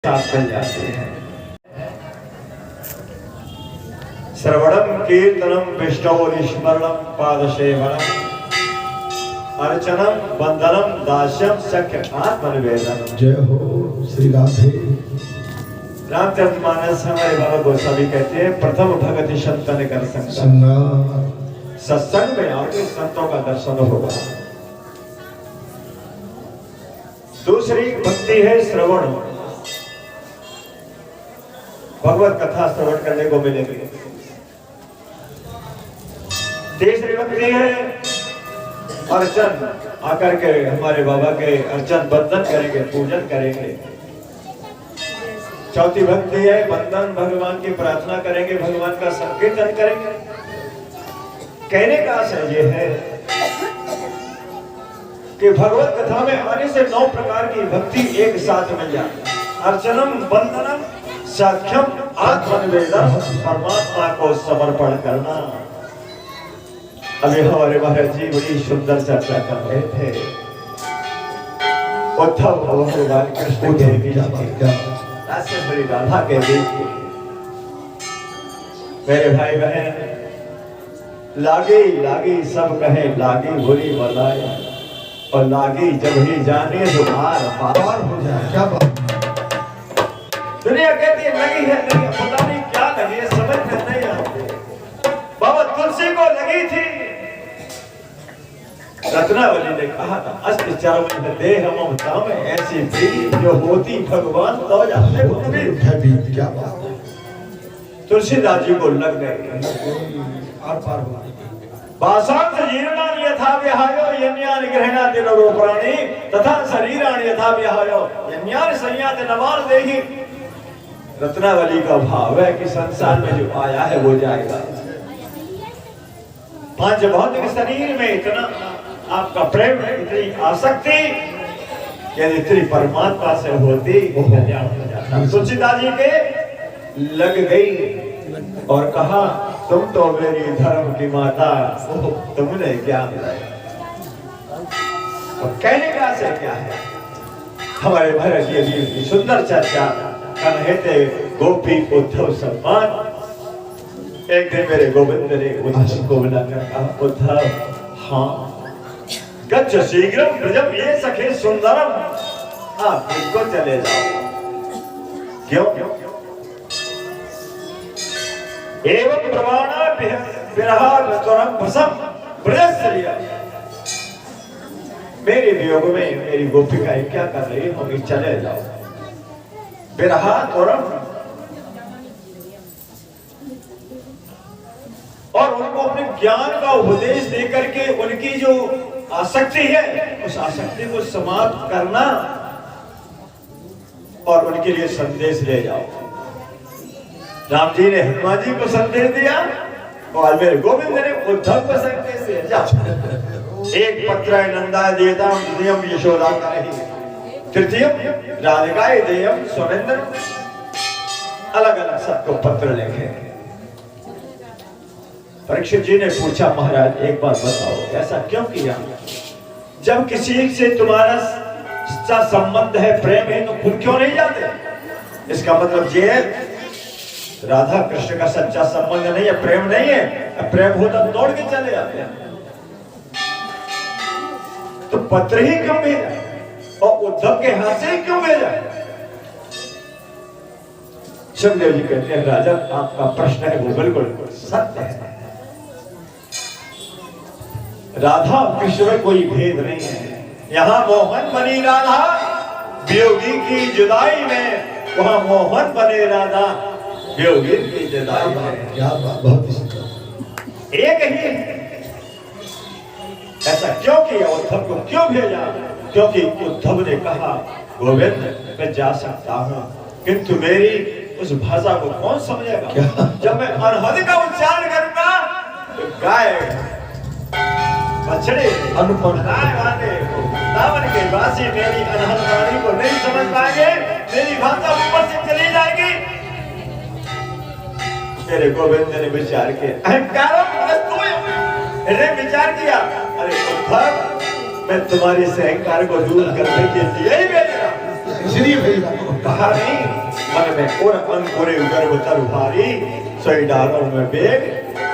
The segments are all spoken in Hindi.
साथ मिल जाते हैं। श्रवणम कीर्तनम विष्णुस्मरणम पादसेवनम अर्चनम वंदनम दास्यम सख्य आत्मनिवेदनम। जय हो श्री राधे। रामचरितमानस हमारे बाबा गोस्वामी कहते हैं प्रथम भगति संतन कर संग सत्संग में आओगे संतों का दर्शन होगा। दूसरी भक्ति है श्रवण, भगवत कथा श्रवण करने को मिलेगी। तीसरी भक्ति है अर्चन, आकर के हमारे बाबा के अर्चन बंदन करेंगे, पूजन करेंगे। चौथी भक्ति है वंदन, भगवान की प्रार्थना करेंगे, भगवान का संकीर्तन करेंगे। कहने का आशय ये है कि भगवत कथा में आने से 9 प्रकार की भक्ति एक साथ मिल जाती। अर्चनम वंदनम साख्यम आत्मनिवेदन, परमात्मा को समर्पण करना। अभी हमारे महाराज जी बड़ी सुंदर चर्चा कर रहे थे उद्धव भगवान कृष्ण के बीच बड़ी राधा के बीच। मेरे भाई बहन, लागी लागी सब कहे लागी बुरी बलाय, और लागी जब ही जाने तो पार हो जाए। क्या बात। दुनिया कहती है लगी है, नहीं पता नहीं क्या लगी है, समझ में नहीं आती। बाबा तुलसी को लगी थी, रत्नावली ने कहा था अस्ति चरम देह ममता में ऐसी प्रीति जो होती भगवान तो जाते उनमें। क्या बात है। तुलसीदास जी को लग गई और पार हुआ। वासांस जीर्णानि यथा विहायो यन्यानि गृह्णाति नरो प्राणी तथा शरीराणि यथा विहायो यन्यानि संयाति नवार देहि। रत्नावली का भाव है कि संसार में जो आया है वो जाएगा। पांच भौतिक शरीर में इतना आपका प्रेम, इतनी आसक्ति यदि इतनी परमात्मा से होती वो कल्याण हो जाता। तुलसीदास जी के लग गई और कहा तुम तो मेरी धर्म की माता, तुमने क्या मिलाया। और कहने का से क्या है, हमारे महाराज जी की सुंदर चर्चा कर रहे थे गोपी उद्धव सम्मान। एक दिन मेरे गोविंद ने उद्धव को बुलाकर कहा उद्धव, हाँ गच्छ शीघ्रम ब्रजम ये सखे सुंदरम, आप इनको चले जाओ। क्यों? एवं प्रवाणा विरहा रतरम भसम ब्रजस्त्रिया। मेरे वियोग में मेरी गोपिकाएं क्या कर रही होंगी, चले जाओ। विरहा तोरम, और उनको अपने ज्ञान का उपदेश देकर के उनकी जो आसक्ति है उस आसक्ति को समाप्त करना और उनके लिए संदेश ले जाओ। राम जी ने हनुमान जी को संदेश दिया और मेरे गोविंद ने उद्धव को संदेश दिया। जाओ। एक पत्र नंदा देता द्वितीयम यशोदा का रही, तृतीयम राधिकाए देयम सुरेंद्र। अलग अलग सबको पत्र लिखे। परीक्षित जी ने पूछा महाराज एक बात बताओ ऐसा क्यों किया? जब किसी से तुम्हारा सच्चा संबंध है, प्रेम है, तो खुद क्यों नहीं जाते? इसका मतलब ये राधा कृष्ण का सच्चा संबंध नहीं है, प्रेम नहीं है। प्रेम होता तो दौड़ के चले जाते हैं। तो पत्र ही क्यों भेजा और उद्धव के हाथ से क्यों भेजा? सुखदेव जी कहते हैं राजा आपका प्रश्न है वो बिल्कुल सत्य है। राधा कृष्ण में कोई भेद नहीं है। यहाँ मोहन बनी राधा वियोगी की जुदाई में, वहाँ मोहन बने राधा वियोगी की जुदाई में। क्या बात, बहुत ही सुंदर। एक ही है। ऐसा क्यों किया? उद्धव को क्यों भेजा? क्योंकि उद्धव ने कहा गोविंद मैं जा सकता हूँ किंतु मेरी उस भाषा को कौन समझेगा? जब मैं अनहद का उच्चारण करूंगा तो गाय बछड़े अनुपम गाय वाले दामन के वासी मेरी अनहद वाणी को नहीं समझ पाएंगे, मेरी भाषा ऊपर से चली जाएगी। मेरे गोविंद ने विचार किया, विचार किया अरे उद्धव मैं तुम्हारे से अहंकार को दूर करने के लिए ही भेज रहा हूं। श्री भेजा कहा नहीं मन में और अंकुरे गर्भ तरुहारी सोई डालों में बेग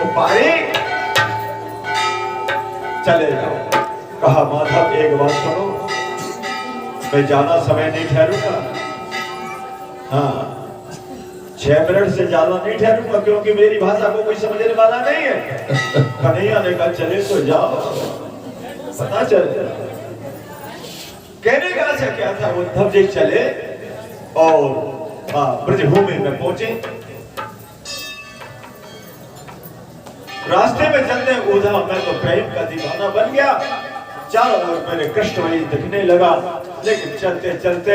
उपारी चले जाओ। कहा माधव एक बात सुनो, मैं ज्यादा समय नहीं ठहरूंगा, हाँ 6 मिनट से ज्यादा नहीं ठहरूंगा, क्योंकि मेरी भाषा को कोई समझने वाला नहीं है। कन्हैया ने कहा चले तो जाओ, पता चल जाए। कहने का आशा क्या था, उद्धव जी चले और ब्रजभूमि में पहुंचे। रास्ते में चलते उद्धव मैं तो प्रेम का दीवाना बन गया, चारों ओर मेरे कृष्ण वही दिखने लगा। लेकिन चलते चलते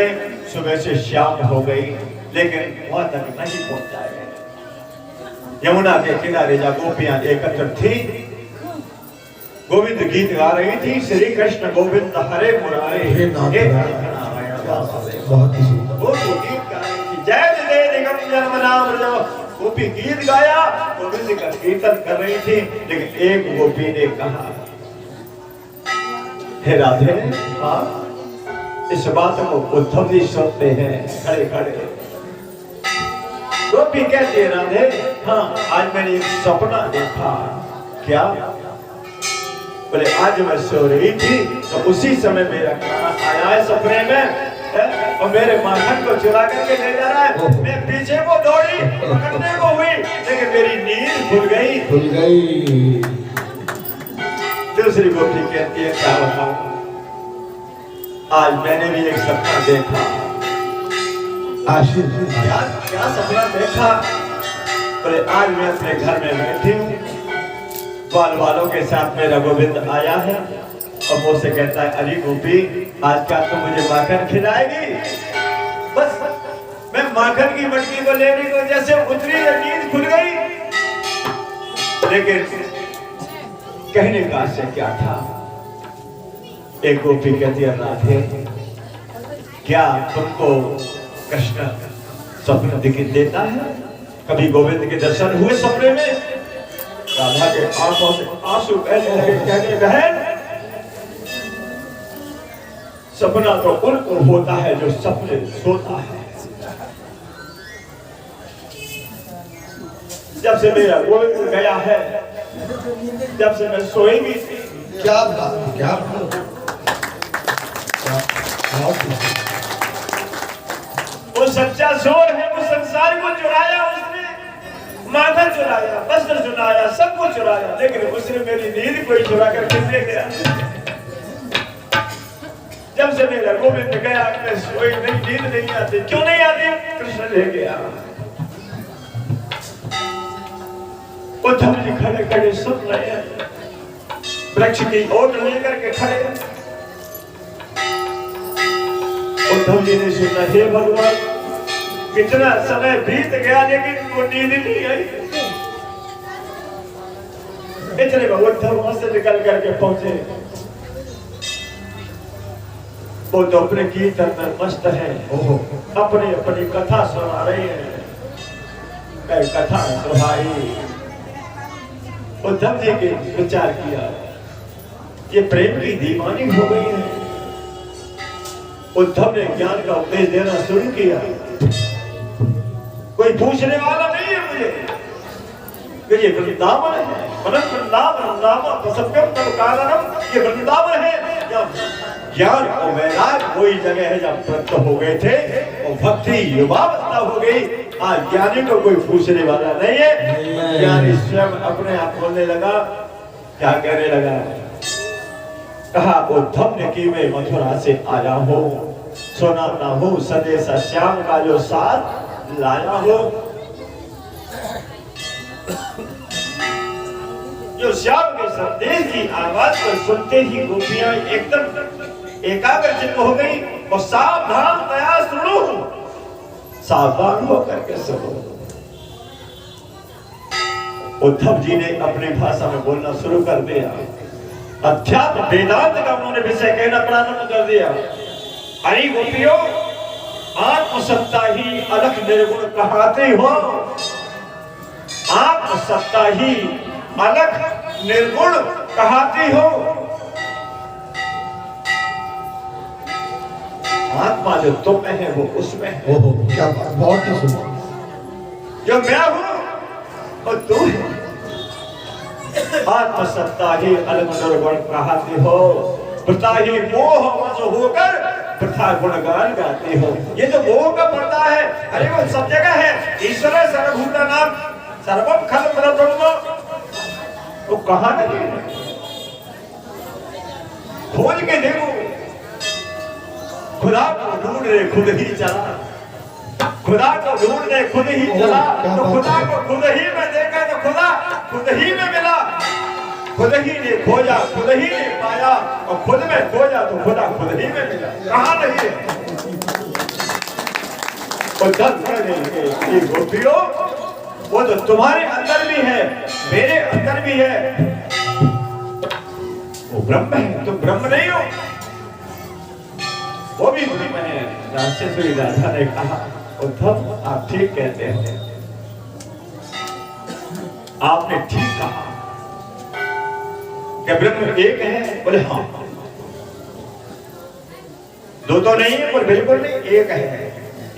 सुबह से शाम हो गई, लेकिन वहां तक नहीं पहुंच जाएगा। यमुना के किनारे जहाँ गोपियां एकत्र थी, गोविंद गीत गा रही थी, श्री कृष्ण गोविंद हरे मुरारे हे नाथ बहुत ही सुंदर वो गीत गा रही थी, जय जय निगम जन्म नाम गोपी गीत गाया, गोविंद का कीर्तन कर रही थी। लेकिन एक गोपी ने कहा, हे राधे, हाँ इस बात को उद्धव जी सुनते हैं खड़े खड़े। गोपी कहती है, राधे हाँ आज मैंने एक सपना देखा। क्या? बोले आज मैं सो रही थी तो उसी समय मेरा खाना आया है सपने में, और मेरे माखन को चुरा करके ले जा रहा है। मैं पीछे को दौड़ी, पकड़ने को हुई, लेकिन मेरी नींद खुल गई। दूसरी गोपी कहती है, क्या बताऊं, आज मैंने भी एक सपना देखा। क्या सपना देखा? बोले आज मैं अपने घर में बैठी हूँ, बाल बालों के साथ मेरा गोविंद आया है और मुझसे कहता है, अरे गोपी आज क्या तुम मुझे माखन खिलाएगी? बस मैं माखन की मटकी को लेने को जैसे उतरी, नींद खुल गई। लेकिन कहने का आशय क्या था? एक गोपी कहती है, राधे क्या तुमको कृष्ण स्वप्न दिख देता है? कभी गोविंद के दर्शन हुए सपने में? राधा के आंखों से आंसू बहने लगे, कहने बहन सपना तो उनको होता है जो सपने सोता है। जब से मेरा गोविंद गया है, जब से मैं सोई भी थी। क्या बात, क्या बात। वो सच्चा चोर है, वो संसार को चुराया उसने, माखन चुराया, वस्त्र चुराया, सब कुछ चुराया, लेकिन उसने मेरी नींद को ही चुरा कर ले गया। जब से मेरा गोविंद गया, मैं सोई नहीं, नींद नहीं आती। क्यों नहीं आती? कृष्ण ले गया। उद्धव जी खड़े खड़े सुन रहे हैं, वृक्ष की ओट लेकर के खड़े। उद्धव जी ने सुना, हे भगवान कितना समय बीत गया लेकिन वो नींद नहीं आई। इतने में उद्धव वहां से निकल करके पहुंचे। वो तो अपने कीर्तन में मस्त है, अपनी अपनी कथा सुना रही है। कथा सुनाई। उद्धव जी के विचार किया, ये प्रेम की दीवानी हो गई है। उद्धव ने ज्ञान का उपदेश देना शुरू किया। कोई पूछने वाला नहीं है मुझे कि ये वृंदावन है, वृंदावन नाम प्रसव्यम तब कारणम, ये वृंदावन है। ज्ञान और वैराग वही जगह है जब प्राप्त हो गए थे और भक्ति युवावस्था हो गई। आज ज्ञानी को कोई पूछने वाला नहीं है। ज्ञानी स्वयं अपने आप बोलने लगा। क्या कहने लगा? कहा उद्धव ने कि मैं मथुरा से आया हूँ, सुनाता हूँ संदेश श्याम का जो साथ लाया हो। जो श्याम के संदेश की आवाज को सुनते ही गोपियां एकदम एकाग्र चित्त हो गई और सावधान तया सुनो, सावधान होकर के सुनो। उद्धव जी ने अपनी भाषा में बोलना शुरू कर दिया। अध्यात्म वेदांत का उन्होंने विषय कहना प्रारंभ कर दिया। अरे गोपियों, आत्मसत्ता ही अलख निर्गुण कहते हो। आत्मसत्ता ही अलख निर्गुण कहती हो। परमात्मा जो तुम में है वो उसमें है। ओहो क्या बात, बहुत ही सुंदर। जो मैं हूं और तू है। आत्मसत्ता ही अलग निर्गुण कहते हो, प्रता ही मोह वश होकर प्रथा गुणगान गाते हो। ये जो मोह का पर्दा है, अरे वो सब जगह है। ईश्वर सर्वभूतानां सर्वम खलु ब्रह्म, वो कहां नहीं है? खोज के देखो, खुदा को ढूंढने खुद ही चला, खुदा को ढूंढने खुद ही चला, तो खुदा को खुद ही में देखा तो खुदा खुद ही में मिला। खुद ही ने खोजा, खुद ही ने पाया, और खुद में खोजा तो खुदा खुद ही में मिला। कहां नहीं है? और जब कहने लगे ये गोपियों, वो तो तुम्हारे अंदर भी है, मेरे अंदर भी है, वो ब्रह्म है, तुम ब्रह्म नहीं हो, वो भी ब्रह्म है। राजश्री राधा ने कहा, उद्धव आप ठीक कहते हैं, आपने ठीक कहा कि ब्रह्म एक है। बोले हाँ, दो तो नहीं है, बोले बिल्कुल नहीं, एक है।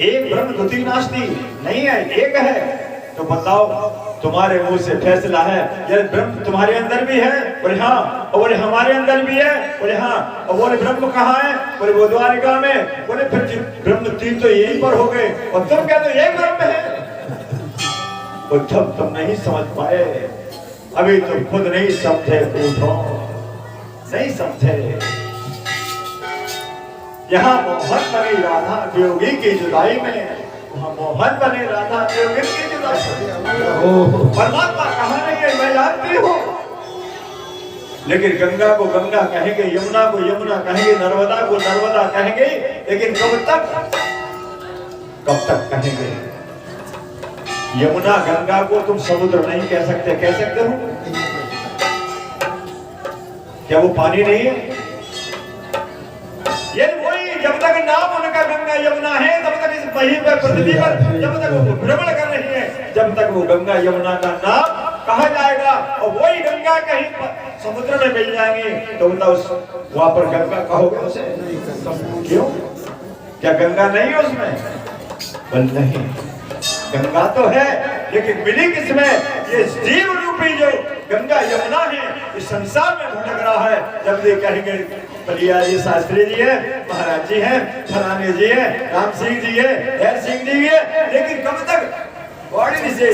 एक ब्रह्म द्वितीय नास्ति नहीं है, एक है। तो बताओ, तुम्हारे मुंह से फैसला है, यदि ब्रह्म तुम्हारे अंदर भी है? बोले हाँ। और बोले हमारे अंदर भी है? बोले हाँ। और बोले ब्रह्म कहाँ है? बोले वो द्वारिका में। बोले फिर ब्रह्म तीन तो यहीं पर हो गए, और तुम कहते हो एक ब्रह्म है। उद्धव तुम नहीं समझ पाए, अभी तुम खुद नहीं समझे, उठो, नहीं समझे। यहाँ मोहन बनी राधा वियोगी की जुदाई में, मोहन बने राधा वियोगी की जुदाई। परमात्मा कहाँ नहीं है मैं जानती हूँ, लेकिन गंगा को गंगा कहेंगे, यमुना को यमुना कहेंगे, नर्मदा को नर्मदा कहेंगे, लेकिन कब तक कहेंगे? यमुना गंगा को तुम समुद्र नहीं कह सकते, कह सकते हो? क्या वो पानी नहीं है? ये वही, जब तक नाम उनका गंगा यमुना है, तब तक इस वहीं पर पृथ्वी पर जब तक वो भ्रमण कर रही है, जब तक वो गंगा यमुना का नाम कहा जाएगा, और वही गंगा कहीं समुद्र में मिल जाएंगे, तो बताओ वहां पर गंगा कहोगे उसे? क्यों? क्या गंगा नहीं है उसमें? बल नहीं, गंगा तो है, लेकिन मिली किसमें? ये जीव रूपी जो गंगा यमुना है, इस संसार में भटक रहा है। जब ये कहेंगे बलिया जी शास्त्री जी है, महाराज जी है, फलाने जी है, राम सिंह जी है, हर सिंह जी है, लेकिन कब तक बॉडी से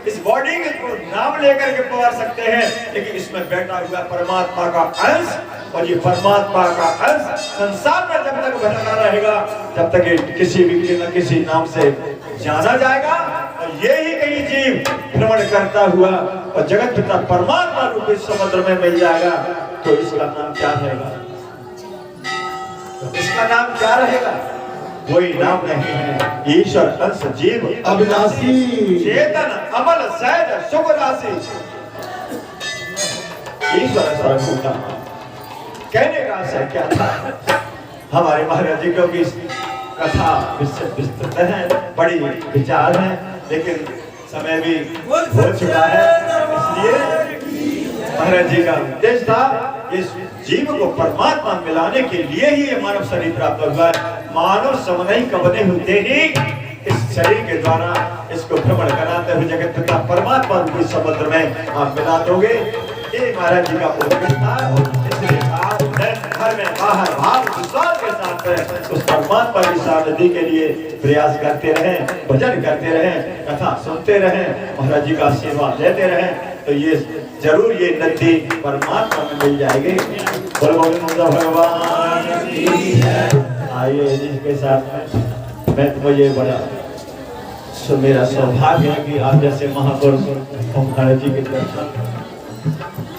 इस बॉडी के नाम लेकर के पवार सकते हैं, लेकिन इसमें बैठा हुआ परमात्मा का अंश, और ये परमात्मा का अंश संसार में जब तक भटका रहेगा, जब तक ये किसी भी न किसी नाम से जाना जाएगा, और ये ही कहीं जीव भ्रमण करता हुआ और जगत पिता परमात्मा रूपी समुद्र में मिल जाएगा, तो इसका नाम क्या रहेगा? इसका नाम क्या रहेगा? कोई नाम नहीं है। ईश्वर अंश जीव अविनाशी चेतन अमल सहज सुख राशि, ईश्वर सर्वभूता। कहने का आशय क्या था? हमारे महाराज जी की कथा विस्तृत है, बड़ी विचार है, लेकिन समय भी हो चुका है, इसलिए महाराज जी का उद्देश्य था इस जीव को परमात्मा मिलाने के लिए ही ये मानव शरीर प्राप्त हुआ है। मानव समनई कबने होते ही इस शरीर के द्वारा इसको भ्रमण कराते हुए जगत पिता परमात्मा रूपी समुद्र में आप मिला दोगे। ये महाराज जी का उद्देश्य था। इसलिए घर में बाहर भाव विश्वास के साथ उस परमात्मा की सानिध्य के लिए प्रयास करते रहें, भजन करते रहें, कथा सुनते रहें, महाराज जी का आशीर्वाद लेते रहें, तो ये जरूर ये नदी परमात्मा में मिल जाएगी। भगवान आइए जिसके साथ मैं मुझे बड़ा मेरा सौभाग्य है कि आप जैसे महापुरुष महाराज जी के दर्शन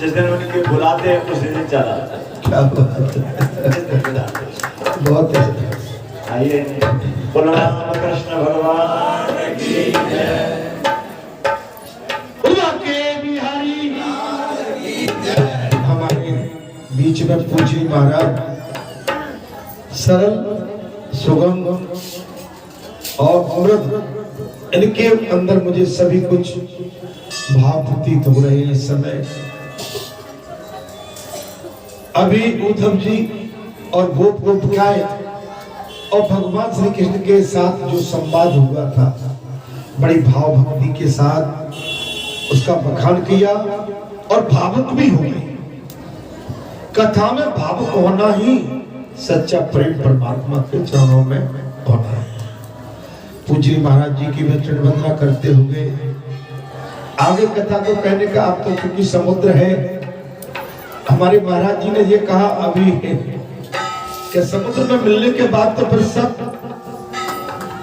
जिस दिन उनके बुलाते हैं उस दिन चला बहुत आइए। बोलो राम कृष्ण भगवान की जय। हमारे बीच में पूछी महाराज सरल सुगम और मृद, इनके अंदर मुझे सभी कुछ भाव प्रतीत हो रहे हैं इस समय। अभी उद्धव जी और गोप गोपिकाएं और भगवान श्री कृष्ण के साथ जो संवाद हुआ था बड़ी भाव भक्ति के साथ उसका बखान किया और भावुक भी हो गई। कथा में भावुक होना ही सच्चा प्रेम परमात्मा के चरणों में होना है। पूज्य महाराज जी की वचन वंदना करते हुए आगे कथा को कहने का आप तो क्योंकि समुद्र है, हमारे महाराज जी ने ये कहा अभी कि समुद्र में मिलने के बाद तो फिर सब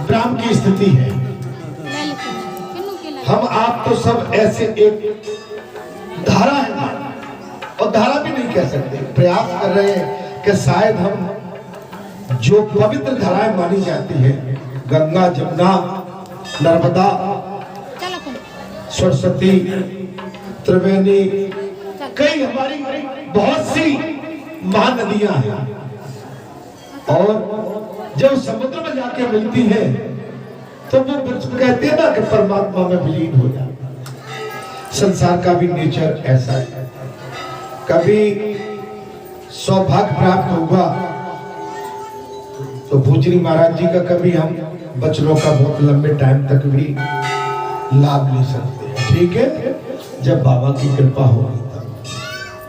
ब्राह्म की स्थिति है। हम आप तो सब ऐसे एक धारा है और धारा भी नहीं कह सकते, प्रयास कर रहे हैं कि शायद हम जो पवित्र धाराएं मानी जाती है गंगा जमुना नर्मदा सरस्वती त्रिवेणी कई हमारी बहुत सी महानदियां हैं और जब समुद्र में जाके मिलती है तो वो कहते हैं ना कि परमात्मा में विलीन हो जाए। संसार का भी नेचर ऐसा है। कभी सौभाग्य प्राप्त होगा तो भूजरी महाराज जी का कभी हम बचनों का बहुत लंबे टाइम तक भी लाभ ले सकते हैं, ठीक है, जब बाबा की कृपा होगी तब।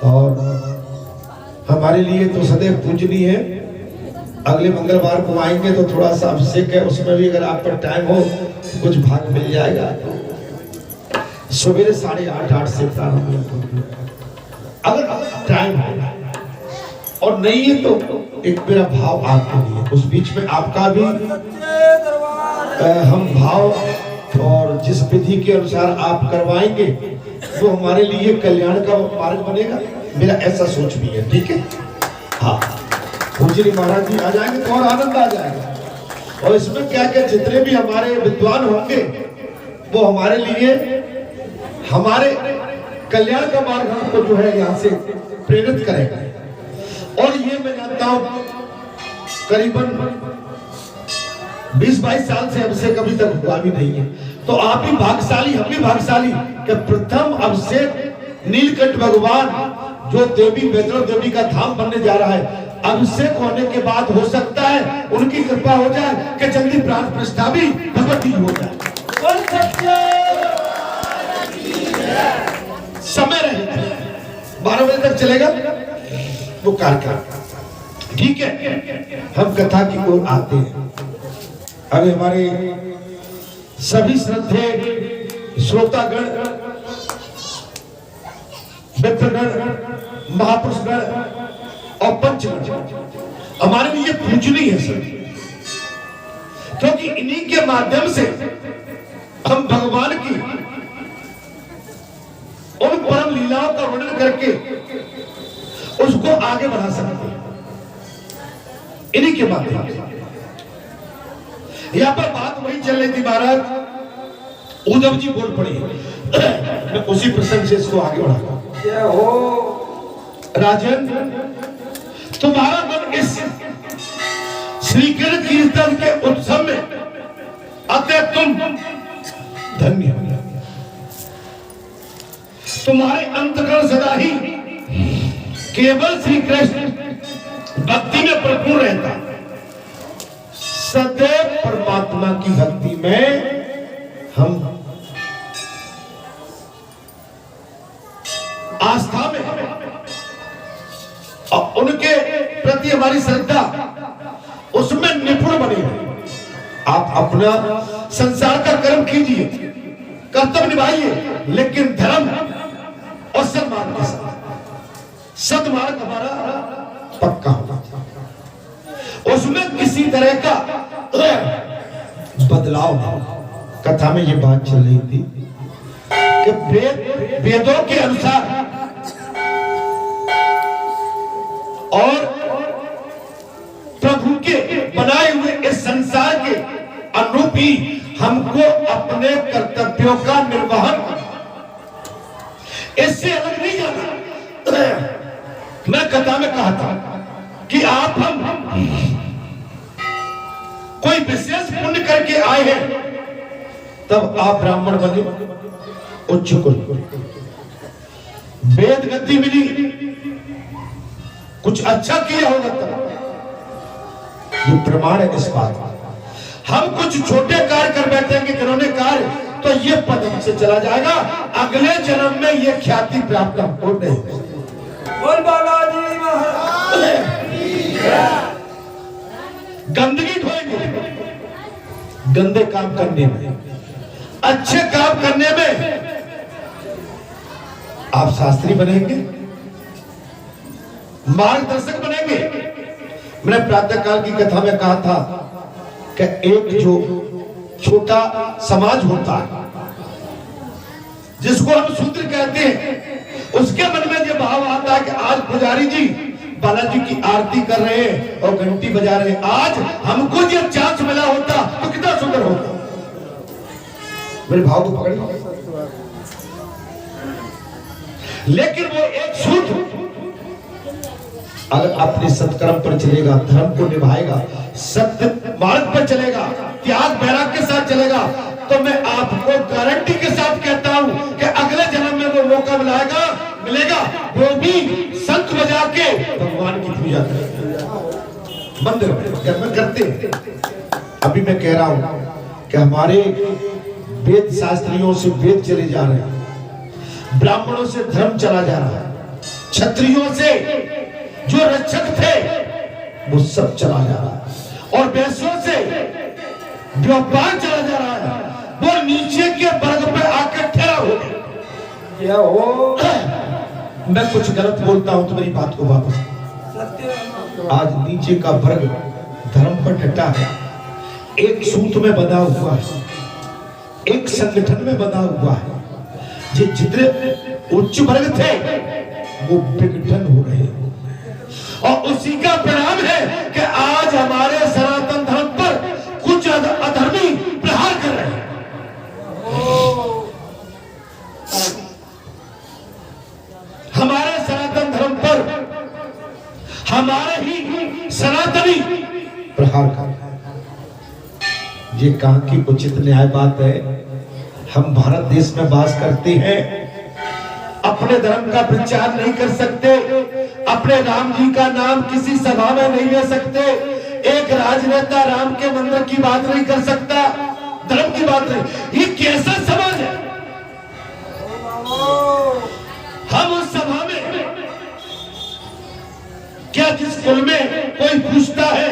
और हमारे लिए तो सदैव पूजनीय है। अगले मंगलवार को आएंगे तो थोड़ा सा अभिषेक है, उसमें भी अगर आप पर टाइम हो कुछ भाग मिल जाएगा। सवेरे 8:30 से प्रारंभ होगी अगर टाइम है, और नहीं है तो एक मेरा भाव आपके लिए, उस बीच में आपका भी हम भाव और जिस विधि के अनुसार आप करवाएंगे वो हमारे लिए कल्याण का मार्ग बनेगा, मेरा ऐसा सोच भी है, ठीक है। हाँ, पूज्य महाराज जी आ जाएंगे तो और आनंद आ जाएगा। और इसमें क्या क्या जितने भी हमारे विद्वान होंगे वो हमारे लिए हमारे कल्याण का मार्ग हमको जो है यहाँ से प्रेरित करेगा। और ये मैं जानता हूँ करीबन 20-22 साल से हमसे कभी तक हुआ भी नहीं है, तो आप भी भाग्यशाली, हम भी भाग्यशाली कि प्रथम अभिषेक नीलकंठ भगवान जो देवी वैष्णो देवी का धाम बनने जा रहा है, अभिषेक होने के बाद हो सकता है उनकी कृपा हो जाए कि जल्दी प्राण प्रतिष्ठा भी भगवती हो जाए। समय रहे 12 बजे तक चलेगा वो कार्यक्रम, ठीक है। हम कथा की ओर आते हैं। अभी हमारे सभी श्रद्धेय श्रोतागण, मित्रगण, महापुरुषगण और पंचगण हमारे लिए पूजनीय है सर, क्योंकि इन्हीं के माध्यम से हम भगवान की उन परम लीलाओं का वर्णन करके उसको आगे बढ़ा सकते हैं, इन्हीं के माध्यम से। यहाँ पर बात वही चल रही थी महाराज, उद्धव जी बोल पड़े, मैं उसी प्रसंग से इसको आगे बढ़ा। क्या हो राजन, तुम्हारा मन इस श्री कृष्ण कीर्तन के उत्सव में अतः तुम धन्य हो। तुम्हारे अंतकरण सदा ही केवल श्री कृष्ण भक्ति में भरपूर रहता है। सदैव परमात्मा की भक्ति में हम आस्था में और उनके प्रति हमारी श्रद्धा उसमें निपुण बने हुए। आप अपना संसार का कर्म कीजिए, कर्तव्य निभाइए, लेकिन धर्म और सन्मार्ग के साथ। सद्मार्ग हमारा पक्का होगा, उसमें किसी तरह का बदलाव नहीं। कथा में ये बात चल रही थी कि वेदों के अनुसार और प्रभु के बनाए हुए इस संसार के अनुरूप ही हमको अपने कर्तव्यों का निर्वहन, इससे अलग नहीं जाना। मैं कथा में कहा था कि आप हम कोई विशेष पुण्य करके आए हैं तब आप ब्राह्मण बने, उच्च कुल, वेद गद्दी मिली, कुछ अच्छा किया होगा तब। ये प्रमाण है इस बात का। हम कुछ छोटे कार्य कर बैठेंगे जिन्होंने कार्य, तो ये पद हमसे चला जाएगा, अगले जन्म में ये ख्याति प्राप्त हमको नहीं होगी। बोल बालाजी महाराज। गंदगी ढोएंगे गंदे काम करने में, अच्छे काम करने में आप शास्त्री बनेंगे, मार्गदर्शक बनेंगे। मैंने प्रातः काल की कथा में कहा था कि एक जो छोटा समाज होता है जिसको हम शूद्र कहते हैं, उसके मन में यह भाव आता है कि आज पुजारी जी बालाजी की आरती कर रहे हैं और घंटी बजा रहे हैं, आज हमको ये चांस मिला होता तो कितना सुंदर होता। मेरे भाव को पकड़िए। लेकिन वो एक शूद्र अगर अपने सत्कर्म पर चलेगा, धर्म को निभाएगा, सत्य मार्ग पर चलेगा, त्याग वैराग के साथ चलेगा, तो मैं आपको गारंटी के साथ कहता हूं कि अगले जन्म में वो मौका मिलेगा, वो भी शंख बजा के भगवान की पूजा करेगा, मंदिर में करते हैं। अभी मैं कह रहा हूं कि हमारे वेद शास्त्रियों से वेद चले जा रहे हैं, ब्राह्मणों से धर्म चला जा रहा है, क्षत्रियों से जो रक्षक थे वो सब चला जा रहा है, और वैश्यों से व्यापार चला जा रहा है, वो नीचे के वर्ग पे आकर ठहरा हो गया। मैं कुछ गलत बोलता हूं तो मेरी बात को वापस। आज नीचे का वर्ग धर्म पर डटा है, एक सूत में बंधा हुआ है, एक संगठन में बंधा हुआ है। जितने उच्च वर्ग थे वो विघटन हो रहे हैं, और उसी का परिणाम है कि आज हमारे सनातन धर्म पर कुछ अधर्मी प्रहार कर रहे हैं। हमारे सनातन धर्म पर हमारे ही सनातनी प्रहार कर रहे हैं। ये कहां की उचित न्याय बात है? हम भारत देश में वास करते हैं, अपने धर्म का प्रचार नहीं कर सकते, अपने राम जी का नाम किसी सभा में नहीं ले सकते, एक राजनेता राम के मंदिर की बात नहीं कर सकता, धर्म की बात नहीं। ये कैसा समाज है? हम उस सभा में क्या जिस कुल में कोई पूछता है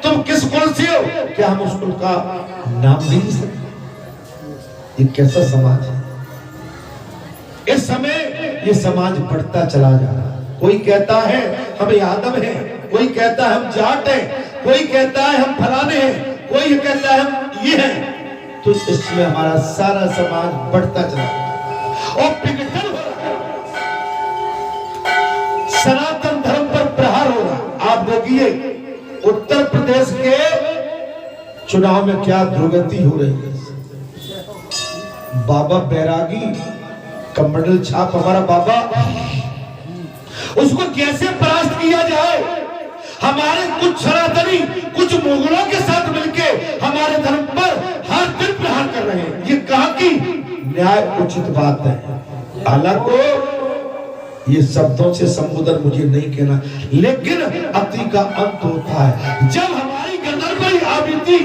तुम किस कुल से हो, क्या हम उस कुल का नाम नहीं सकते? ये कैसा समाज है? इस समय ये समाज बढ़ता चला जा रहा है। कोई कहता है हम यादव हैं, कोई कहता है हम जाट हैं, कोई कहता है हम फलाने हैं, कोई कहता है हम ये हैं। तो इसमें हमारा सारा समाज बढ़ता चला और विघटन हो रहा है, सनातन धर्म पर प्रहार हो रहा। आप देखिए उत्तर प्रदेश के चुनाव में क्या दुर्गति हो रही है। बाबा बैरागी कमंडल छाप हमारा बाबा, उसको कैसे परास्त किया जाए? हमारे कुछ सनातनी कुछ मुगलों के साथ मिलके हमारे धर्म पर हर दिन प्रहार कर रहे हैं। ये कहां की न्याय उचित बात है? हालांकि ये शब्दों से संबोधन मुझे नहीं कहना, लेकिन अति का अंत होता है। जब हमारी गर्दन पर आ बीती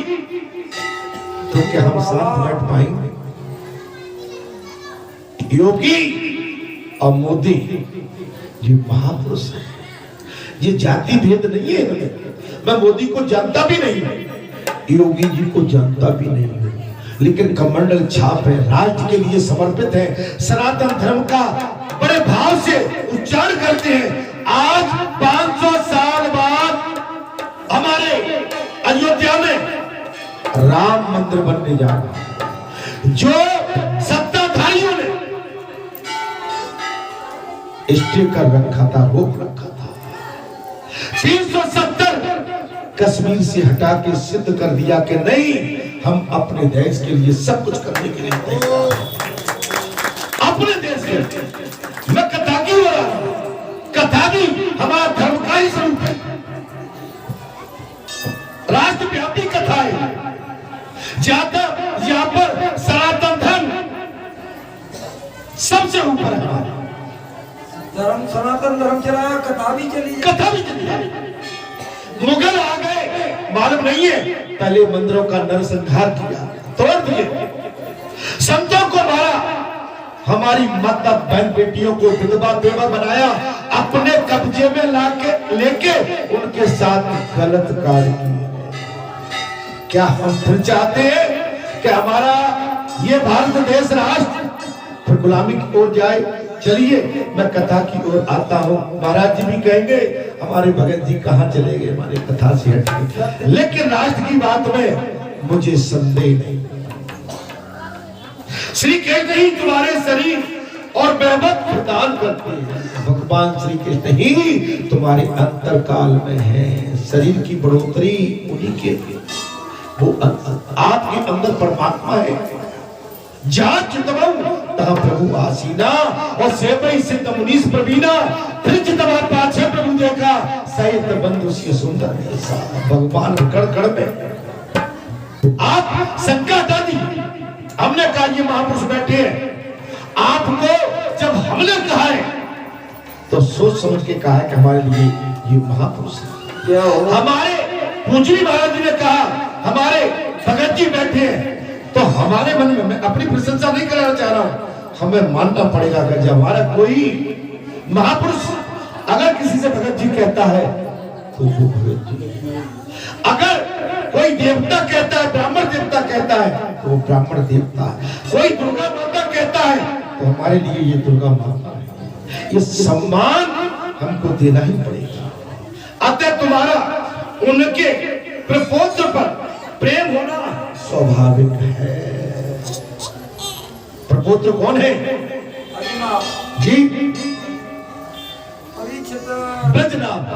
तो क्या हम शांत बैठ पाएंगे? योगी और मोदी ये महापुरुष है, ये जाति भेद नहीं है। मैं मोदी को जानता भी नहीं, योगी जी को जानता भी नहीं, लेकिन कमंडल छाप है, राष्ट्र के लिए समर्पित है, सनातन धर्म का बड़े भाव से उच्चारण करते हैं। आज 500 साल बाद हमारे अयोध्या में राम मंदिर बनने जा रहा है। जो सत्ताधारियों ने स्टिकर रखा था, रोक रखा था, 370 कश्मीर से हटा के सिद्ध कर दिया कि नहीं, हम अपने देश के लिए सब कुछ करने के लिए तैयार हैं। अपने देश के लिए। मैं कथा की हो रहा हूं, कथा भी हमारा धर्म का ही स्वरूप है, राष्ट्रव्यापी कथा है। ज्यादा यहां पर सनातन धर्म सबसे ऊपर है। धर्म सनातन धर्म चलाया, कथा भी चली। मुगल आ गए, मालूम नहीं है? पहले मंदिरों का नरसंहार किया, तोड़ दिए, संतों को मारा, हमारी माता बहन बेटियों को विधवा बेवा बनाया, अपने कब्जे में लेके उनके साथ गलत कार्य किए। क्या हम फिर चाहते हैं कि हमारा ये भारत देश राष्ट्र फिर गुलामी की ओर जाए? चलिए मैं कथा की ओर आता हूँ। महाराज जी भी कहेंगे हमारे भगत जी कहाँ चले गए हमारे कथा से हटके, लेकिन राष्ट्र की बात में मुझे संदेह नहीं। श्री कृष्ण ही तुम्हारे शरीर और वैभव प्रदान करते हैं। भगवान श्री कृष्ण ही तुम्हारे अंतर काल में है। शरीर की बढ़ोतरी उन्हीं के लिए, वो आपके अंदर परमात्मा है। जहाँ चितवम तहाँ प्रभु आसीना और सेवई सिद्ध मुनीस प्रवीणा। फिर चितवा पाछे प्रभु देखा, सहित बंधु से सुंदर ऐसा। भगवान कण कण में आप शंका दादी, हमने कहा ये महापुरुष बैठे हैं, आपको जब हमने कहा है तो सोच समझ के कहा है कि हमारे लिए ये महापुरुष है। हमारे पूजनी महाराज जी ने कहा हमारे भगत जी बैठे हैं, तो हमारे मन में, मैं अपनी प्रशंसा नहीं कराना चाह रहा हूं, हमें मानना पड़ेगा कि जब हमारा कोई महापुरुष अगर किसी से भगत जी कहता है तो वो भगत जी, अगर कोई देवता कहता है, ब्राह्मण देवता कहता है तो वो ब्राह्मण देवता है, कोई दुर्गा माता कहता है तो हमारे लिए ये दुर्गा माता है। ये सम्मान हमको देना ही पड़ेगा। अतः तुम्हारा उनके प्रपोत्र पर प्रेम होना स्वाभाविक है। प्रपोत्र कौन है जी? ब्रजनाथ।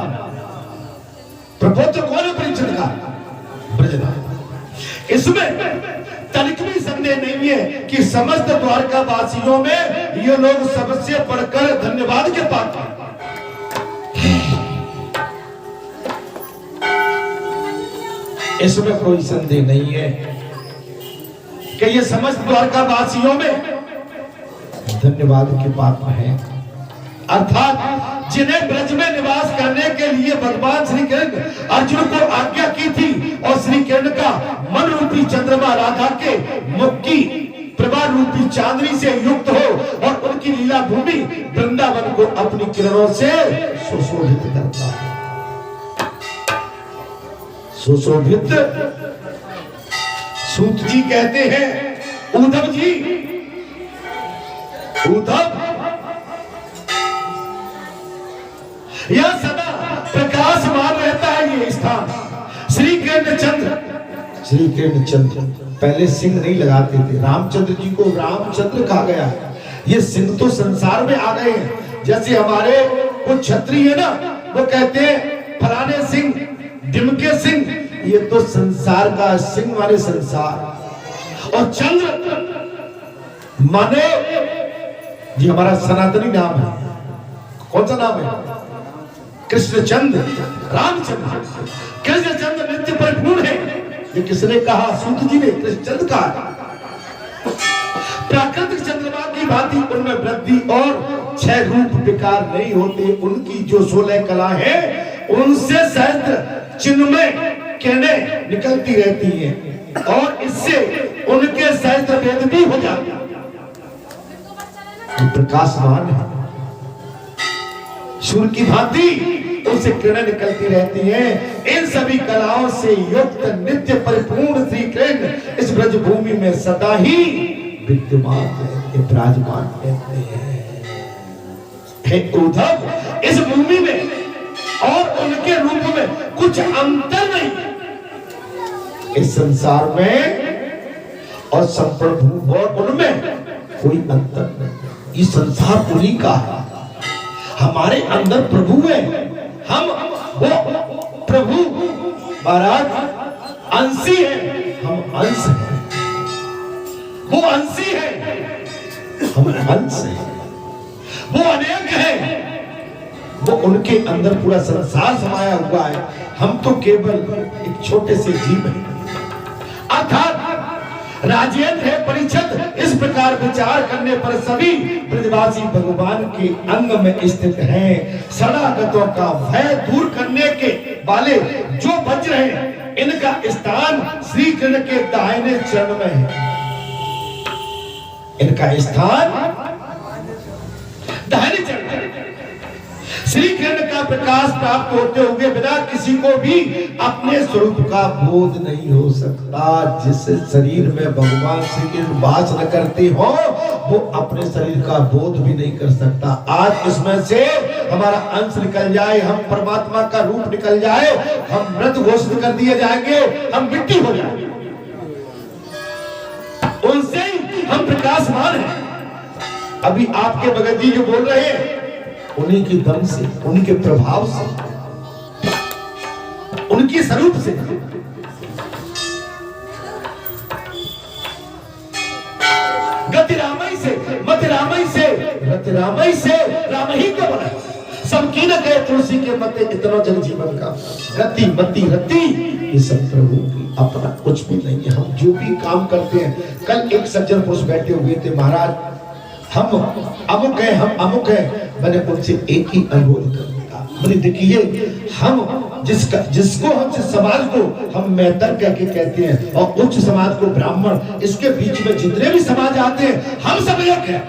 प्रपोत्र कौन है परीक्षित का? ब्रजनाथ। इसमें तनिक भी संदेह नहीं है कि समस्त द्वारका वासियों में ये लोग सबसे बढ़कर धन्यवाद के पात्र हैं। इसमें कोई संदेह नहीं है कि ये समस्त द्वारका वासियों में धन्यवाद के पात्र हैं। अर्थात जिन्हें ब्रज में निवास करने के लिए भगवान श्री कृष्ण अर्जुन को आज्ञा की थी और श्री कृष्ण का मन रूपी चंद्रमा राधा के मुख की प्रभा रूपी चांदनी से युक्त हो और उनकी लीला भूमि वृंदावन को अपनी किरणों से सुशोभित करता है। सुशोभित सूत जी कहते हैं उद्धव जी, उद्धव यह सदा प्रकाशमान रहता है ये स्थान। श्री कृष्णचंद्र, श्री कृष्णचंद्र पहले सिंह नहीं लगाते थे, रामचंद्र जी को रामचंद्र कहा गया। ये सिंह तो संसार में आ गए हैं। जैसे हमारे कुछ क्षत्रिय है ना, वो कहते हैं फलाने सिंह, ढिमके सिंह, ये तो संसार का सिंह माने संसार। और चंद्र माने ये हमारा सनातनी नाम है। कौन सा नाम है? कृष्णचंद्र, रामचंद्र। कृष्णचंद्र नित्य परिपूर्ण है। ये किसने कहा? सूत जी ने कृष्णचंद्र कहा। प्राकृतिक चंद्रमा की भांति उनमें वृद्धि और क्षय रूप विकार नहीं होते। उनकी जो 16 कला है उनसे सहस्त्र चिन्मय किरणें निकलती रहती हैं और इससे उनके सहस्त्र वेद भी हो जाते हैं। प्रकाशमान है, सूर्य की भांति उनसे किरणें निकलती रहती हैं। इन सभी कलाओं से युक्त नित्य परिपूर्ण श्री कृष्ण इस ब्रज भूमि में सदा ही विद्यमान है, विराजमान रहते हैं। हे उद्धव, इस भूमि में और उनके रूप में कुछ अंतर नहीं। इस संसार में और संप्रभु और उनमें कोई अंतर नहीं। ये संसार उन्हीं का है, हमारे अंदर प्रभु है। हम वो प्रभु महाराज अंशी है, हम अंश हैं। वो अंशी है, हम अंश हैं। वो अनेक है, वो उनके अंदर पूरा संसार समाया हुआ है। हम तो केवल एक छोटे से जीव हैं। अर्थात राजेंद्र है परीक्षित, इस प्रकार विचार करने पर सभी ब्रजवासी भगवान के अंग में स्थित हैं। शरणागतों का भय दूर करने के वाले जो वज्र हैं इनका स्थान श्री कृष्ण के दाहिने चरण में है। इनका स्थान दाहिने चरण में। श्री कृष्ण का प्रकाश प्राप्त होते हुए बिना किसी को भी अपने स्वरूप का बोध नहीं हो सकता। जिस शरीर में भगवान श्री कृष्ण वास न करते हो वो अपने शरीर का बोध भी नहीं कर सकता। आज इसमें से हमारा अंश निकल जाए, हम परमात्मा का रूप निकल जाए, हम मृत घोषित कर दिए जाएंगे, हम मिट्टी हो जाएंगे। उनसे ही हम प्रकाशमान हैं। अभी आपके भगत जी जो बोल रहे हैं उन्हीं के दम से, उन्हीं के प्रभाव से, उनके स्वरूप से। गति रामई से, मत रामई से, रति रामई से, राम ही को बना। सबकी न कहे तुलसी के मते इतना जन जीवन का। गति मति रति ये सब प्रभु की, अपना कुछ भी नहीं है। हम जो भी काम करते हैं, कल एक सज्जन पुरुष बैठे हुए थे, महाराज हम अमुक है, हम अमुक है। मैंने उनसे एक ही अनुरोध कर दिया, बोले देखिए हम जिसको हम जिस समाज को हम मेहतर कह के कहते हैं और उच्च समाज को ब्राह्मण, इसके बीच में जितने भी समाज आते हैं हम सब एक हैं,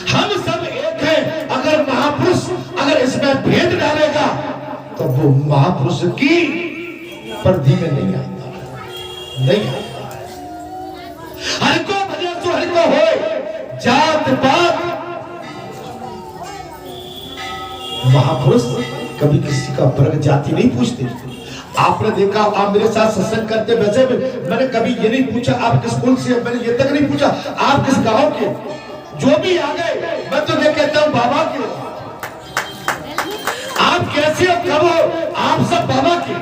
हम सब एक हैं। अगर महापुरुष अगर इसमें भेद डालेगा तो वो महापुरुष की परिधि में नहीं आता, नहीं आता। हर को भजन तो हर को होए, जात पात। महापुरुष कभी किसी का वर्ग जाति नहीं पूछते। आपने देखा, आप मेरे साथ सत्संग करते वैसे भी मैंने कभी ये नहीं पूछा आप किस कुल से, मैंने ये तक नहीं पूछा आप किस गांव के। जो भी आ गए मैं तो ये कहता हूं बाबा के, आप कैसे हो कब हो, आप सब बाबा के।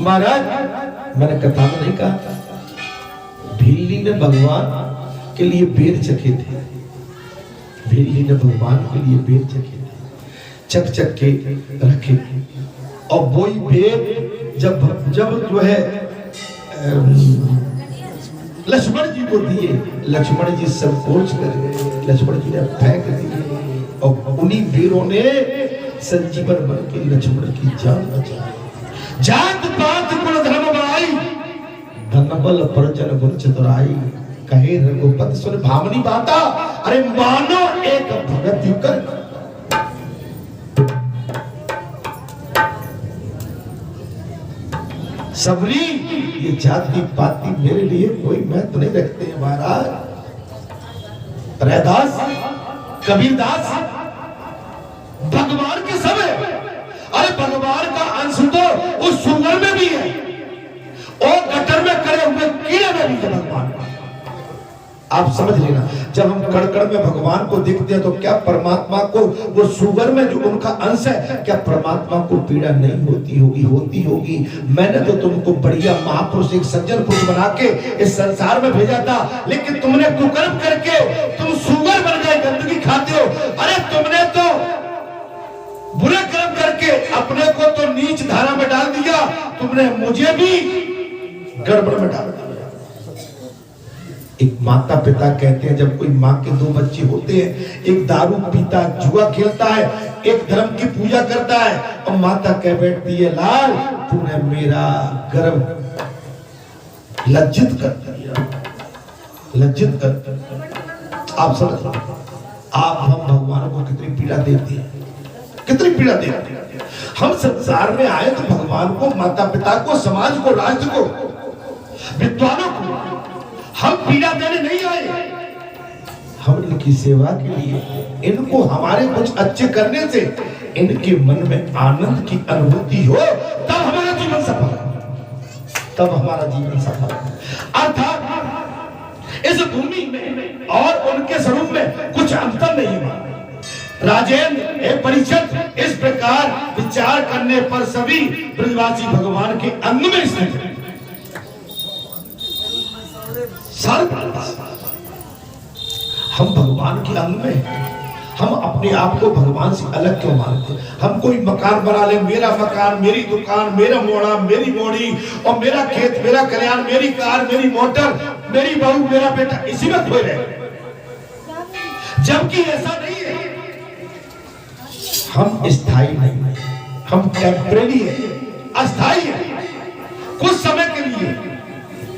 महाराज मैंने कथा में नहीं कहा, भिल्ली ने भगवान के लिए बेर चखे थे, भिल्ली ने भगवान के लिए बेर चखे थे, चक चक के रखे। और वही बेर जब जो है लक्ष्मण जी को दिए, लक्ष्मण जी संकोच कर लक्ष्मण जी ने फेंक दिए और उन्हीं बेरों ने संजीवन बन के लक्ष्मण की जान बचाई। जात पात कुल धर्म बढ़ाई, धन बल परजन गुण चतुराई। कहे रघुपति सुन भावनी बाता, अरे मानो एक भगत कर। सबरी ये जाति पाति मेरे लिए कोई महत्व नहीं रखते हैं महाराज। रैदास कबीरदास भगवान के सब है। अरे भगवान का अंश तो उस सुअर में भी है और गटर में करे हुए कीड़े में भी है भगवान। आप समझ लेना, जब हम कड़कड़ में भगवान को देखते हैं तो क्या परमात्मा को वो सुअर में जो उनका अंश है, क्या परमात्मा को पीड़ा नहीं होती होगी? होती होगी। मैंने तो तुमको बढ़िया महापुरुष एक सज्जन पुरुष बना के इस संसार में भेजा था, लेकिन तुमने कुकर्म करके तुम सुअर बन गए, गंदगी खाते हो। अरे तुमने तो बुरे कर्म करके अपने को तो नीच धारा में डाल दिया, तुमने मुझे भी गड़बड़ में डाल दिया। एक माता पिता कहते हैं, जब कोई माँ के दो बच्चे होते हैं, एक दारू पीता जुआ खेलता है, एक धर्म की पूजा करता है, और माता कह बैठती है लाल तूने मेरा गर्भ लज्जित कर दिया, लज्जित कर। आप समझ, आप हम भगवान को कितनी पीड़ा देते हैं, कितनी पीड़ा देते हैं। हम संसार में आए तो भगवान को, माता पिता को, समाज को, राष्ट्र को, विद्वानों को हम पीड़ा देने नहीं आए। हम इनकी सेवा के लिए, इनको हमारे कुछ अच्छे करने से इनके मन में आनंद की अनुभूति हो, तब हमारा जीवन सफल, तब हमारा जीवन सफल। अर्थात इस भूमि में और उनके स्वरूप में कुछ अंतर नहीं हुआ। राजेंद्र परिषद इस प्रकार विचार करने पर सभी ब्रजवासी भगवान के अंग में स्थित है। हम भगवान के अंग में, हम अपने आप को भगवान से अलग क्यों मानते? हम कोई मकान बना ले, मेरा मकान, मेरी दुकान, मेरा मोड़ा, मेरी मोड़ी, और मेरा खेत, मेरा कल्याण, मेरी कार, मेरी मोटर, मेरी बहू, मेरा बेटा, इसी में खोए रहे, जबकि ऐसा नहीं है। हम स्थायी नहीं है, हम टेम्परेरी है, अस्थायी है, कुछ समय के लिए।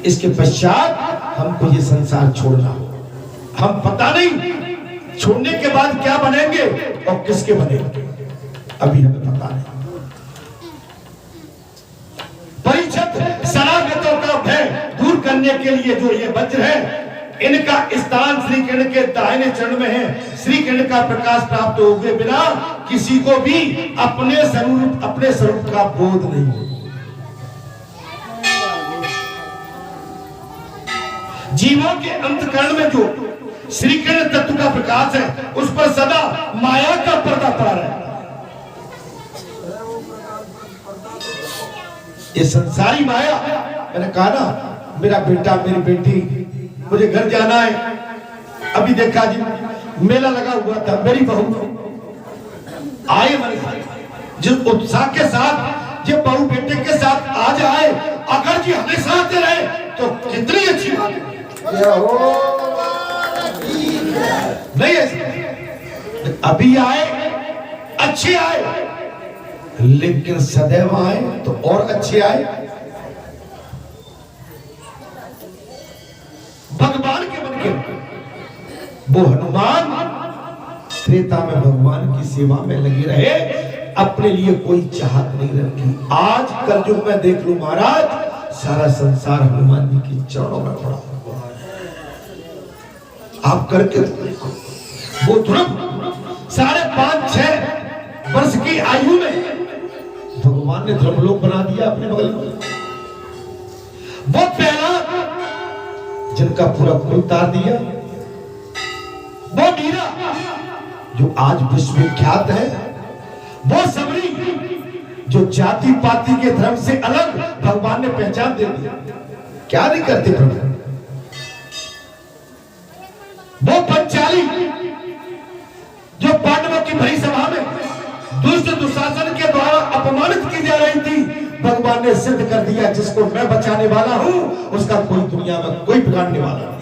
इसके पश्चात हमको ये संसार छोड़ना हो। हम पता नहीं छोड़ने के बाद क्या बनेंगे और किसके बनेंगे, अभी हमें पता नहीं। परिषद शरारतों का भय दूर करने के लिए जो ये वज्र है, इनका स्थान श्री किरण के दाहिने चरण में है। श्री किरण का प्रकाश प्राप्त हुए बिना किसी को भी अपने स्वरूप का बोध नहीं। जीवों के अंतःकरण में जो श्री किरण तत्व का प्रकाश है, उस पर सदा माया का पर्दा पड़ा है। ये संसारी माया, मैंने कहा ना, मेरा बेटा मेरी बेटी, मुझे घर जाना है। अभी देखा जी मेला लगा हुआ था, मेरी बहू आए मेरे साथ, जिस उत्साह के साथ ये बहू बेटे के साथ आ जाए, अगर जी हमेशा आते रहे तो कितनी अच्छी बात है। नहीं ऐसे अभी आए, अच्छे आए, लेकिन सदैव आए तो और अच्छे आए। भगवान के मन के वो हनुमान त्रेता में भगवान की सेवा में लगे रहे, अपने लिए कोई चाहत नहीं रखी। आज कलयुग में देख लो महाराज, सारा संसार हनुमान जी के चरणों में पड़ा हुआ है। आप करके देखो, वो ध्रुव 5.5-6 वर्ष की आयु में भगवान ने ध्रुवलोक बना दिया अपने बगल में। वो पहला जिनका पूरा कुल तार दिया, वो मीरा जो आज विश्वविख्यात है, वो सबरी जो जाति पाति के धर्म से अलग भगवान ने पहचान दे दी। क्या नहीं करते प्रभु, वो पंचाली जो पांडवों की भरी सभा में दुष्ट दुशासन के द्वारा अपमानित की जा रही थी, भगवान ने सिद्ध कर दिया, जिसको मैं बचाने वाला हूं उसका कोई दुनिया में कोई बिगाड़ने वाला नहीं।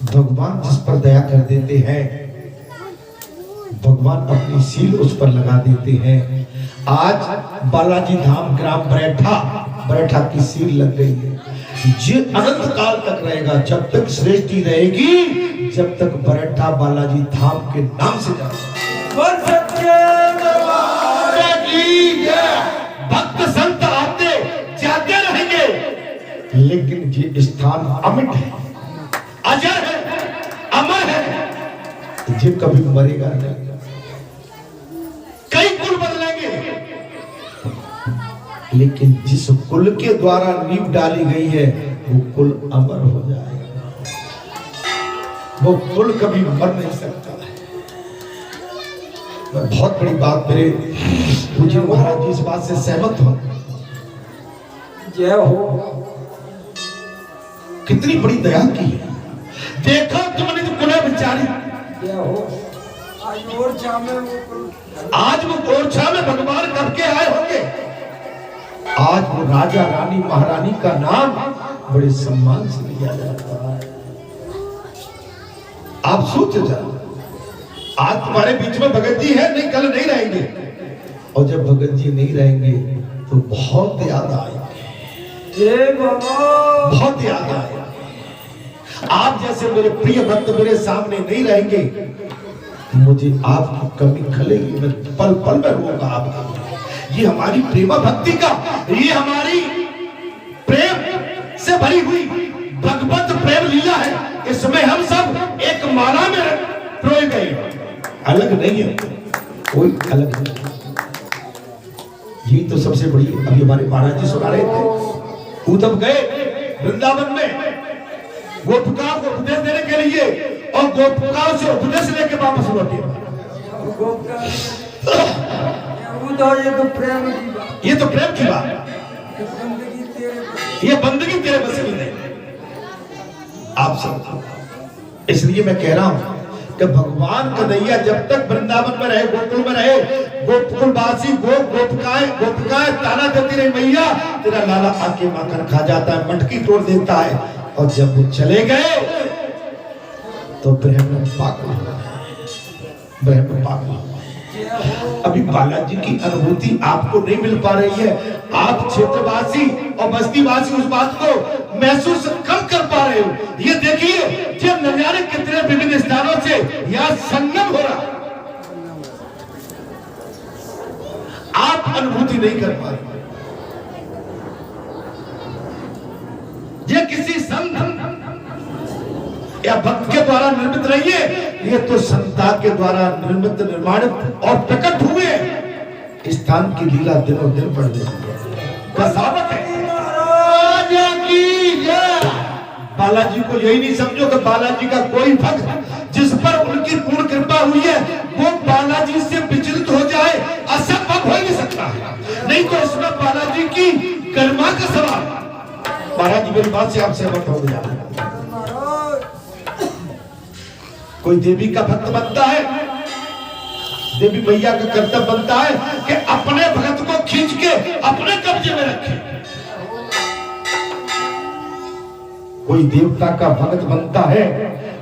भगवान जिस पर दया कर देते हैं, भगवान अपनी सील उस पर लगा देते हैं। आज बालाजी धाम ग्राम बरेठा की सील लग गई है। ये अनंत काल तक रहेगा, जब तक सृष्टि रहेगी, जब तक बरेठा बालाजी धाम के नाम से जाएगा। भक्त संत आते जाते रहेंगे, लेकिन ये स्थान अमिट है, अजर है, अमर है, ये कभी मरेगा नहीं। कई कुल बदलेंगे, लेकिन जिस कुल के द्वारा नींव डाली गई है, वो कुल अमर हो जाएगा। वो कुल कभी मर नहीं सकता है। मैं बहुत बड़ी बात, मेरे पूज्य महाराज जी इस बात से सहमत हूं। जय हो। कितनी बड़ी दया की है, देखो तुमने जो कुल बिचारी। जय हो। आज वो ओरछा में भगवान कब के आए होंगे। आज वो राजा रानी महारानी का नाम बड़े सम्मान से लिया जाता है। आप सोचो जरा, आज तुम्हारे बीच में भगत जी है, नहीं कल नहीं रहेंगे, और जब भगत जी नहीं रहेंगे तो बहुत याद आएंगे, बहुत याद आएंगे। आप जैसे मेरे प्रिय भक्त मेरे सामने नहीं रहेंगे, मुझे आपकी कमी खलेगी, मैं पल पल में रोऊंगा आपका। ये हमारी प्रेमा भक्ति का, ये हमारी प्रेम से भरी हुई भगवत प्रेम लीला है। इसमें हम सब एक माला में पिरोए गए, अलग नहीं है, कोई अलग नहीं। यही तो सबसे बड़ी, अभी हमारे महाराज जी सुना रहे थे, उद्धव गए वृंदावन में गोपिका को उपदेश देने के लिए, और गोपिकाओं से उपदेश लेके वापस लौटे। ये तो प्रेम की बात, ये तो प्रेम की बात, ये बंदगी तेरे बस की नहीं। आप सब, इसलिए मैं कह रहा हूं कि भगवान कन्हैया जब तक वृंदावन में रहे, गोकुल में रहे, गोकुलवासी गोपिकाएं ताना देती रही, मैया तेरा लाला आके माखन खा जाता है, मटकी तोड़ देता है। और जब वो चले गए तो ब्रह्म पागल हो, ब्रह्म पागल हो। अभी बालाजी की अनुभूति आपको नहीं मिल पा रही है। आप क्षेत्रवासी और बस्तीवासी उस बात को महसूस कम कर पा रहे हो। ये देखिए कि न जाने कितने विभिन्न स्थानों से यहाँ संगम हो रहा, आप अनुभूति नहीं कर पा रहे। ये किसी संत या भक्त के द्वारा निर्मित नहीं है, ये तो संता के द्वारा निर्मित, निर्माणित और प्रकट हुए स्थान की लीला दिनों दिन बढ़ रही है। कसावत है राजा की जय। बालाजी को यही नहीं समझो कि बालाजी का कोई भक्त जिस पर उनकी पूर्ण कृपा हुई है वो बालाजी से विचलित हो जाए, असंभव हो ही नहीं सकता है। नहीं तो इसमें बालाजी की गरिमा का सवाल। महाराज जी मेरी बात से आप सहमत हो गया। कोई देवी का भक्त बनता है, देवी मैया का कर्तव्य बनता है कि अपने भक्त को खींच के अपने कब्जे में रखे। कोई देवता का भक्त बनता है,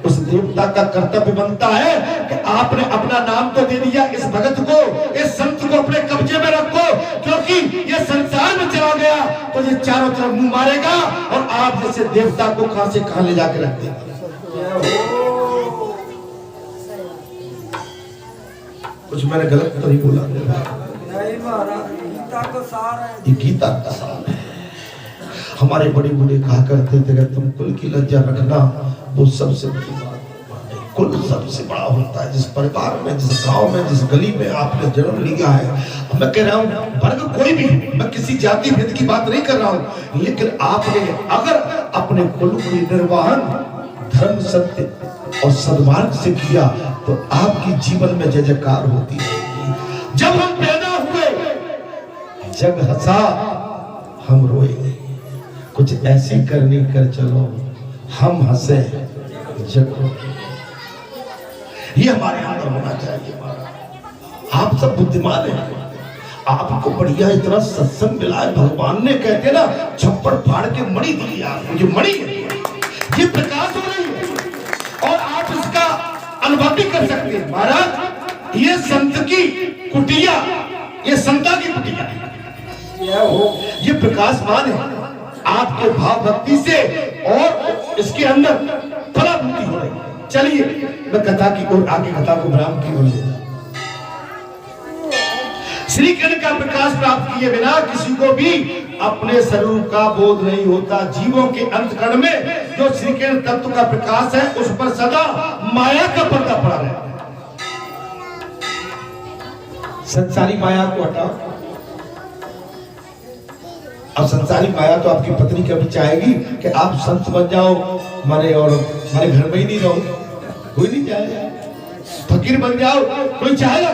उस देवता का कर्तव्य बनता है कि आपने अपना नाम तो दे दिया, इस भक्त को, इस संत को अपने कब्जे में रखो, क्योंकि ये संसार में चला गया तो ये चारों तरफ मुंह मारेगा और आप जैसे देवता को कहां से कहां ले जाके रख देंगे। कुछ मैंने गलत तो नहीं बोला? नहीं महाराज, गीता का सार है। ये गीता का सार है। हमारे बड़े बूढ़े कहा करते थे कि तुम कुल की लज्जा रखना, वो सबसे बड़ी बात है। कुल सबसे बड़ा होता है। जिस परिवार में, जिस गांव में, जिस गली में आपने जन्म लिया है। मैं कह रहा हूँ वर्ग कोई भी, मैं किसी जाति भेद की बात नहीं कर रहा हूँ, लेकिन आपने अगर अपने कुल की निर्वहन धर्म, सत्य और सद्मार्ग से किया तो आपकी जीवन में जय जयकार होती है। जब हम पैदा हुए जग हंसा, हम रोए। कुछ ऐसी करनी कर चलो, हम हंसे जग रोए। ये हमारे अंदर होना चाहिए। आप सब बुद्धिमान हैं, आपको बढ़िया इतना सत्संग मिला है। भगवान ने कहते ना छप्पड़ फाड़ के मणि दी आपको, ये मणि है, ये प्रकाश हो रही है और आप इसका अनुभव भी कर सकते हैं। महाराज ये संत की कुटिया, ये संता की कुटिया है, ये प्रकाशमान है आपके भाव भक्ति से और इसके अंदर फलाभूति हो रही है। चलिए मैं कथा की ओर, आगे कथा को विराम की ओर ले जाऊं। श्री कृष्ण का प्रकाश प्राप्त किए बिना किसी को भी अपने स्वरूप का बोध नहीं होता। जीवों के अंतकरण में जो श्री कृष्ण तत्व का प्रकाश है उस पर सदा माया का पर्दा पड़ा रहता है। संसारी माया को हटाओ। अब संसारी माया तो आपकी पत्नी कभी चाहेगी कि आप संत बन जाओ माने, और माने घर में ही नहीं रहो, कोई नहीं चाहेगा। फकीर बन जाओ, कोई चाहेगा?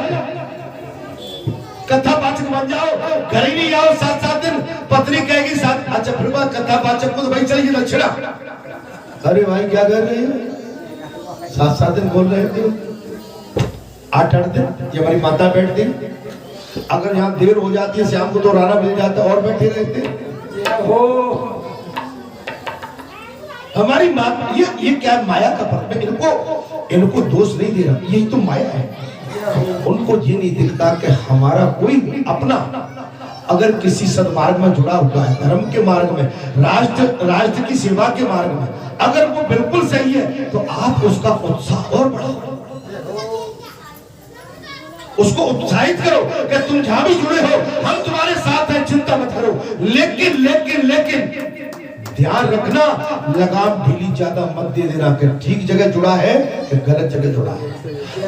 कथा वाचक बन जाओ, घर ही नहीं आओ 7-7 दिन, पत्नी कहेगी साथ। अच्छा फिर बात कथा वाचक को तो भाई चलिए दक्षिणा। अरे भाई क्या कर रहे हो? 7-7 दिन बोल रहे थे, 8-8 दिन। ये हमारी माता बैठती, अगर यहाँ देर हो जाती है शाम को तो राना मिल जाता और बैठे रहते हो। हमारी माता, ये क्या माया का फर्क है। इनको दोष नहीं दे रहा, यही तो माया है। उनको ये नहीं दिखता कि हमारा कोई अपना अगर किसी सद्मार्ग में जुड़ा हुआ है, धर्म के मार्ग में, राष्ट्र की सेवा के मार्ग में, अगर वो बिल्कुल सही है तो आप उसका उत्साह और बढ़ाओ, उसको उत्साहित करो कि तुम जहां भी जुड़े हो हम तुम्हारे साथ हैं, चिंता मत करो। लेकिन लेकिन लेकिन ध्यान रखना, लगाम ढीली ज्यादा मत दे देना कि ठीक जगह जुड़ा है कि गलत जगह जुड़ा है।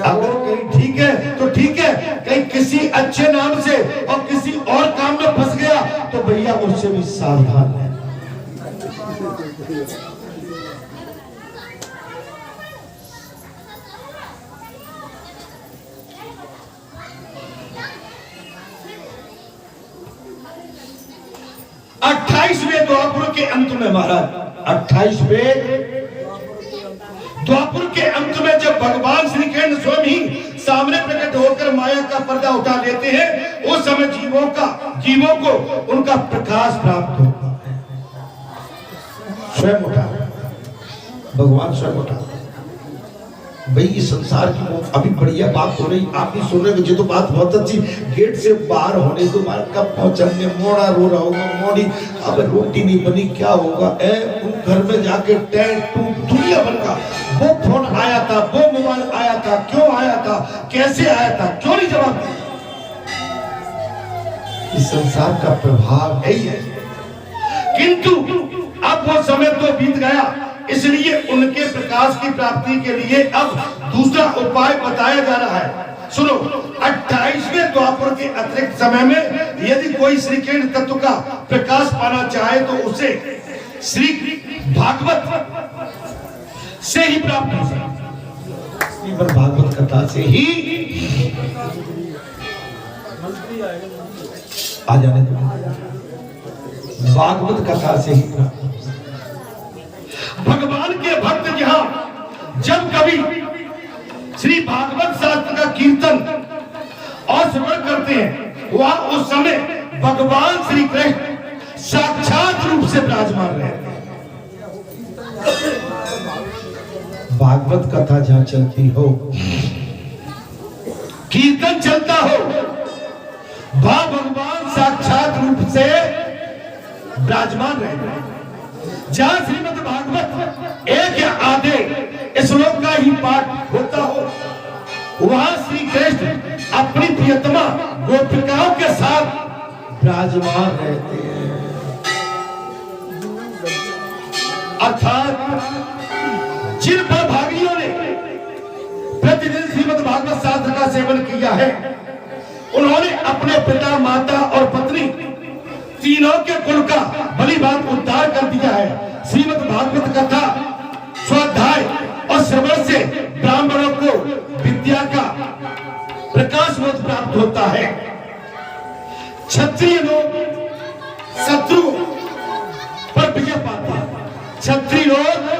अगर कहीं ठीक है तो ठीक है, कहीं किसी अच्छे नाम से और किसी और काम में फंस गया तो भैया उससे भी सावधान है। 28वें द्वापर के अंत में महाराज, 28वें द्वापर के अंत में जब भगवान श्री कृष्ण स्वयं ही सामने प्रकट होकर माया का पर्दा उठा लेते हैं, उस समय जीवों को उनका प्रकाश प्राप्त होता है। स्वयं उठा, भगवान स्वयं उठा। भाई ये संसार की अभी बढ़िया बात हो रही, आप भी सुन रहे हो, ये तो बात बहुत अच्छी। गेट से बाहर होने तो बाहर कब पहुंचने, मोड़ा रो रहा होगा, मोड़ी अब रोटी नहीं बनी क्या होगा, घर में जाके दुनिया भर का वो फोन आया था, वो मोबाइल आया था, क्यों आया था, कैसे आया था, क्यों नहीं जवाब दिया। इस संसार का प्रभाव है ही है। किंतु अब वो समय तो बीत गया, इसलिए उनके प्रकाश की प्राप्ति के लिए अब दूसरा उपाय बताया जा रहा है। सुनो, 28वें द्वापर के अतिरिक्त समय में यदि कोई श्री कृष्ण तत्व का प्रकाश पाना चाहे तो उसे श्री भागवत से ही प्राप्त हो सकता, श्रीमद् भागवत कथा से ही आ जाने दो, भागवत कथा से ही प्राप्त। भगवान के भक्त जहां जब कभी श्री भागवत शास्त्र का कीर्तन और श्रवण करते हैं, वहां उस समय भगवान श्री कृष्ण साक्षात रूप से विराजमान रहते हैं। भागवत कथा जहां चलती हो, कीर्तन चलता हो, वहां भगवान साक्षात रूप से विराजमान रहते हैं। जहां श्रीमद् भागवत एक या आधे श्लोक का ही पाठ होता हो, वहां श्री कृष्ण अपनी प्रियतमा गोपिकाओं के साथ विराजमान रहते हैं। अर्थात जिन भागियों ने प्रतिदिन श्रीमद् भागवत शास्त्र का सेवन किया है, उन्होंने अपने पिता, माता और पत्नी तीनों के कुल का भली बात उद्धार कर दिया है। श्रीमद् भागवत कथा स्वाध्याय और श्रवण से ब्राह्मणों को विद्या का प्रकाश बोध प्राप्त होता है। क्षत्रिय लोग शत्रु पर विजय पाते हैं, क्षत्रिय लोग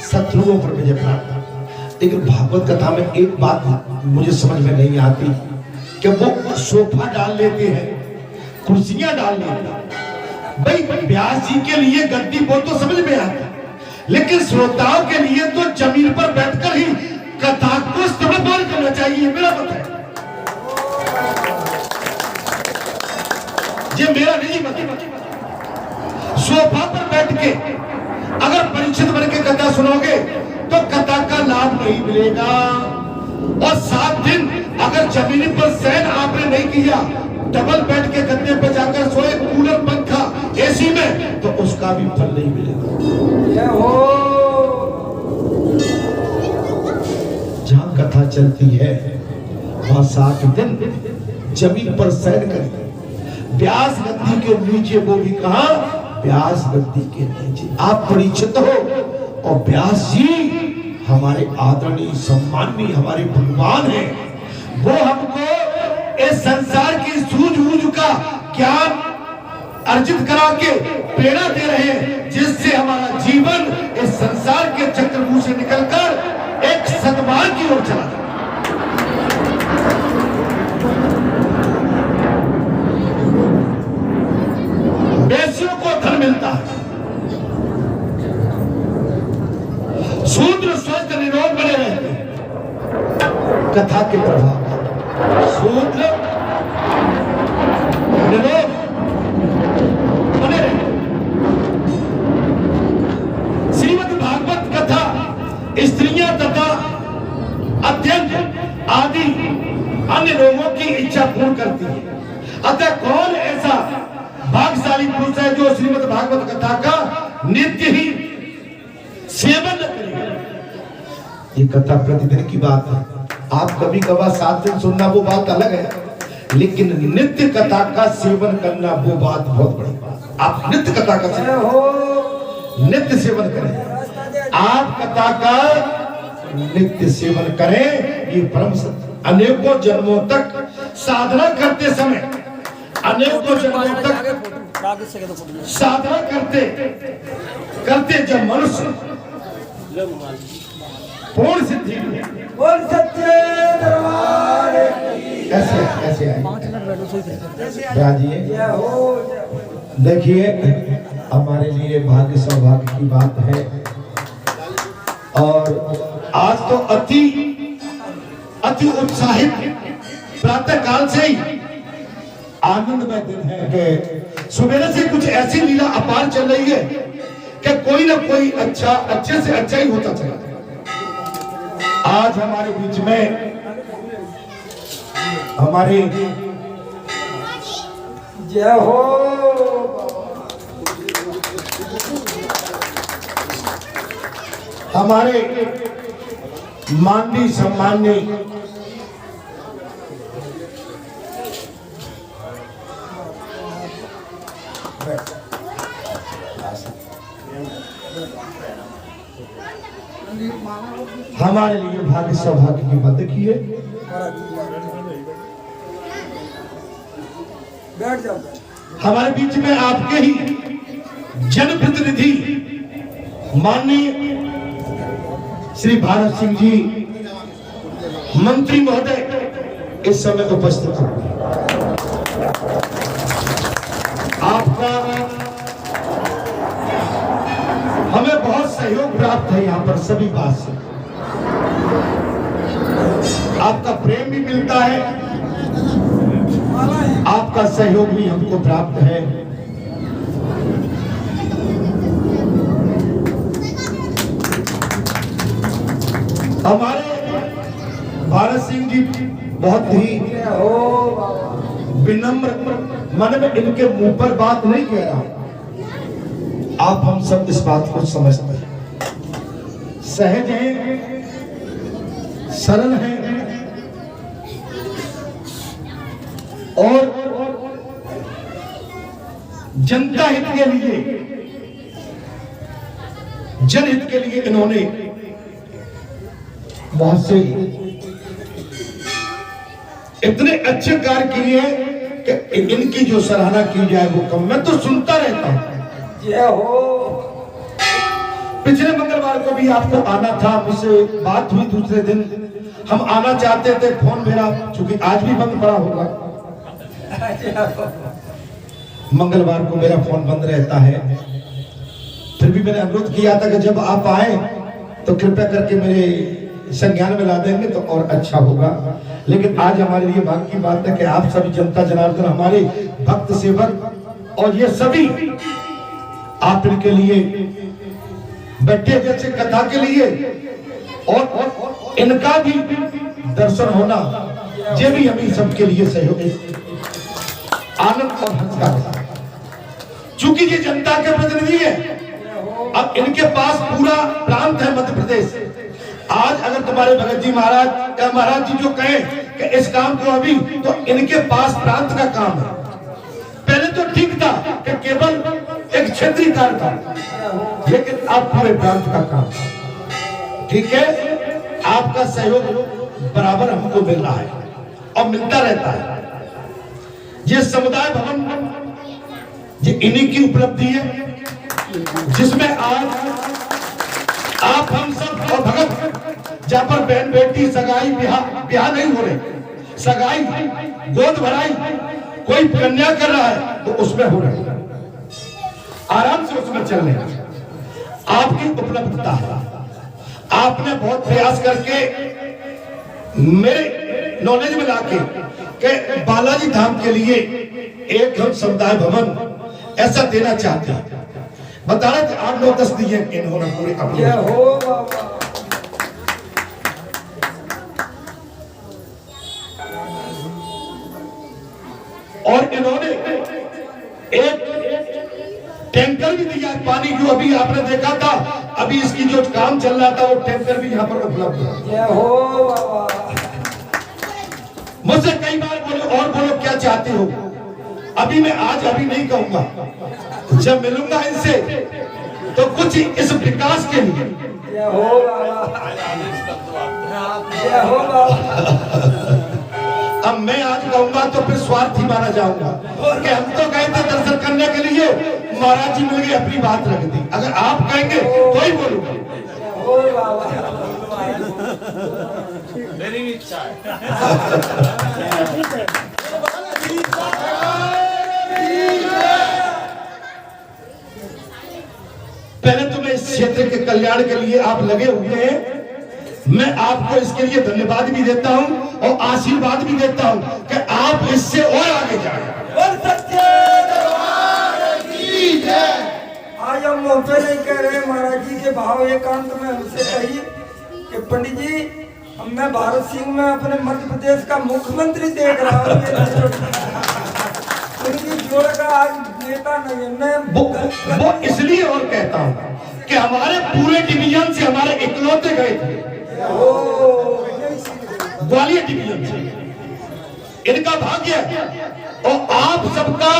शत्रुओं पर विजय प्राप्त होता है। लेकिन भागवत कथा में एक बात मुझे समझ में नहीं आती कि वो सोफा डाल लेते हैं, कुर्सियां डाल लेते हैं। भाई व्यास जी के लिए गद्दी वो तो समझ में आता, लेकिन श्रोताओं के लिए तो जमीन पर बैठकर ही कथा को श्रवण करना चाहिए। मेरा मत है, ये मेरा निजी मत है। सोफा पर बैठ के अगर परीक्षित बन के कथा सुनोगे तो कथा का लाभ नहीं मिलेगा, और 7 दिन अगर जमीन पर शयन आपने नहीं किया, डबल बेड के गद्दे पे जाकर सोए, कूलर पंखा एसी में, तो उसका भी फल नहीं मिलेगा। जहां कथा चलती है वहां 7 दिन जमीन पर शयन करें। व्यास गद्दी के नीचे, वो भी कहा व्यास गद्दी के नीचे। आप परीक्षित हो, और व्यास जी हमारे आदरणीय सम्माननीय हमारे भगवान हैं, वो हमको इस संसार की सूझबूझ का ज्ञान अर्जित करा के प्रेरणा दे रहे हैं, जिससे हमारा जीवन इस संसार के चक्रव्यूह से निकलकर एक सद्मार्ग की ओर चला जाए। वैश्यों को धन मिलता है, शूद्र स्वस्थ निरोग बने रहते हैं। कथा के प्रभाव शूद्र निरोग बने रहे। श्रीमद् भागवत कथा स्त्रियां तथा अत्यंत आदि अन्य लोगों की इच्छा पूर्ण करती है। अतः कौन ऐसा भाग्यशाली पुरुष है जो श्रीमद् भागवत कथा का नित्य ही सेवन करेगा। ये कथा प्रतिदिन की बात है। आप कभी कभार 7 दिन सुनना वो बात अलग है, लेकिन नित्य कथा का सेवन करना वो बात बहुत बड़ी बात। आप नित्य कथा का सेवन, नित्य सेवन करें, आप कथा का नित्य सेवन करें, ये परम सत्य। अनेकों जन्मों तक साधना करते समय, अनेकों जन्मों तक साधना करते करते जब मनुष्य पूर्ण सिद्धि कैसे कैसे आए, देखिए हमारे लिए भाग्य सौभाग्य की बात है। और आज तो अति अति उत्साहित प्रातः काल से ही आनंदमय दिन है कि सुबह से कुछ ऐसी लीला अपार चल रही है कि कोई ना कोई अच्छे से अच्छा ही होता चला जाए। आज हमारे बीच में हमारे जय हो हमारे माननीय सम्माननीय हमारे लिए भाग्य सौभाग्य की बात की है। बैठ जाओ। हमारे बीच में आपके ही जनप्रतिनिधि माननीय श्री भारत सिंह जी मंत्री महोदय इस समय उपस्थित हैं। आपका हमें बहुत सहयोग प्राप्त है यहाँ पर सभी बात से। आपका प्रेम भी मिलता है, आपका सहयोग भी हमको प्राप्त है। हमारे भारत सिंह जी बहुत ही विनम्र मन में इनके मुंह पर बात नहीं कह रहा, आप हम सब इस बात को समझते हैं। सहज हैं, सरल हैं और जनता हित के लिए, जनहित के लिए इन्होंने बहुत से इतने अच्छे कार्य किए कि इनकी जो सराहना की जाए वो कम। मैं तो सुनता रहता हूं। जय हो। पिछले मंगलवार को भी आपको आना था, मुझसे बात हुई दूसरे दिन, हम आना चाहते थे, फोन मेरा चूंकि आज भी बंद पड़ा होगा, मंगलवार को मेरा फोन बंद रहता है। फिर भी मैंने अनुरोध किया था कि जब आप आए तो कृपया करके मेरे संज्ञान में ला देंगे तो और अच्छा होगा। लेकिन आज हमारे लिए भाग्य की बात है कि आप सभी जनता जनार्दन, हमारे भक्त सेवक और ये सभी आप इनके लिए बैठे जैसे कथा के लिए और इनका भी दर्शन होना, ये भी हमें सबके लिए सहयोग आनंद और हर्ष का है। चूंकि ये जनता के प्रतिनिधि है, अब इनके पास पूरा प्रांत है मध्य प्रदेश। आज अगर तुम्हारे भगत जी महाराज या महाराज जी जो कहें कि इस काम को अभी, तो इनके पास प्रांत का काम है। पहले तो ठीक था कि केवल एक क्षेत्रीय कार्य था, लेकिन अब पूरे प्रांत का काम। ठीक है, आपका सहयोग बराबर हमको मिल रहा है और मिलता रहता है। ये समुदाय भवन ये इन्हीं की उपलब्धि है, जिसमें आज आप हम सब और भगत, जहां पर बहन बेटी सगाई ब्याह नहीं हो रहे, सगाई गोद भराई कोई कन्या कर रहा है तो उसमें हो रहा है, आराम से उसमें चल रहे हैं। आपकी उपलब्धता है, आपने बहुत प्रयास करके मेरे नॉलेज में लाके कि बालाजी धाम के लिए एक हम समुदाय भवन ऐसा देना चाहते हैं। बता रहे थे 8, 9, 10 दिए इन्होंने पूरे अपने। और इन्होंने एक टैंकर भी दिया पानी, जो अभी आपने देखा था, अभी इसकी जो काम चल रहा था वो टैंकर भी यहाँ पर उपलब्ध है। मुझसे कई बार बोले और बोलो क्या चाहते हो, अभी मैं आज अभी नहीं कहूंगा, जब मिलूंगा इनसे तो कुछ इस विकास के लिए। अब मैं आज कहूंगा तो फिर स्वार्थी माना जाऊंगा कि हम तो गए थे दर्शन करने के लिए, महाराज जी मिल गए, अपनी बात रख दी। अगर आप कहेंगे तो ही बोलूंगा। मेरी इच्छा है। पहले तो मैं इस क्षेत्र के कल्याण के लिए आप लगे हुए हैं, मैं आपको इसके लिए धन्यवाद भी देता हूं और आशीर्वाद भी देता हूं कि आप इससे और आगे जाएं। बोल सच्चे दरबार की जय। आज हम मुंह पे नहीं कह रहे महाराज जी के भाव एकांत में हमसे कही कि पंडित जी मैं भारत सिंह में अपने मध्य प्रदेश का मुख्यमंत्री देख रहा हूँ। उनकी जोड़ का आज नेता नहीं है। मैं वो इसलिए और कहता हूं कि हमारे पूरे डिवीजन से हमारे इकलौते गए थे, ग्वालियर डिवीजन से। इनका भाग्य और आप सबका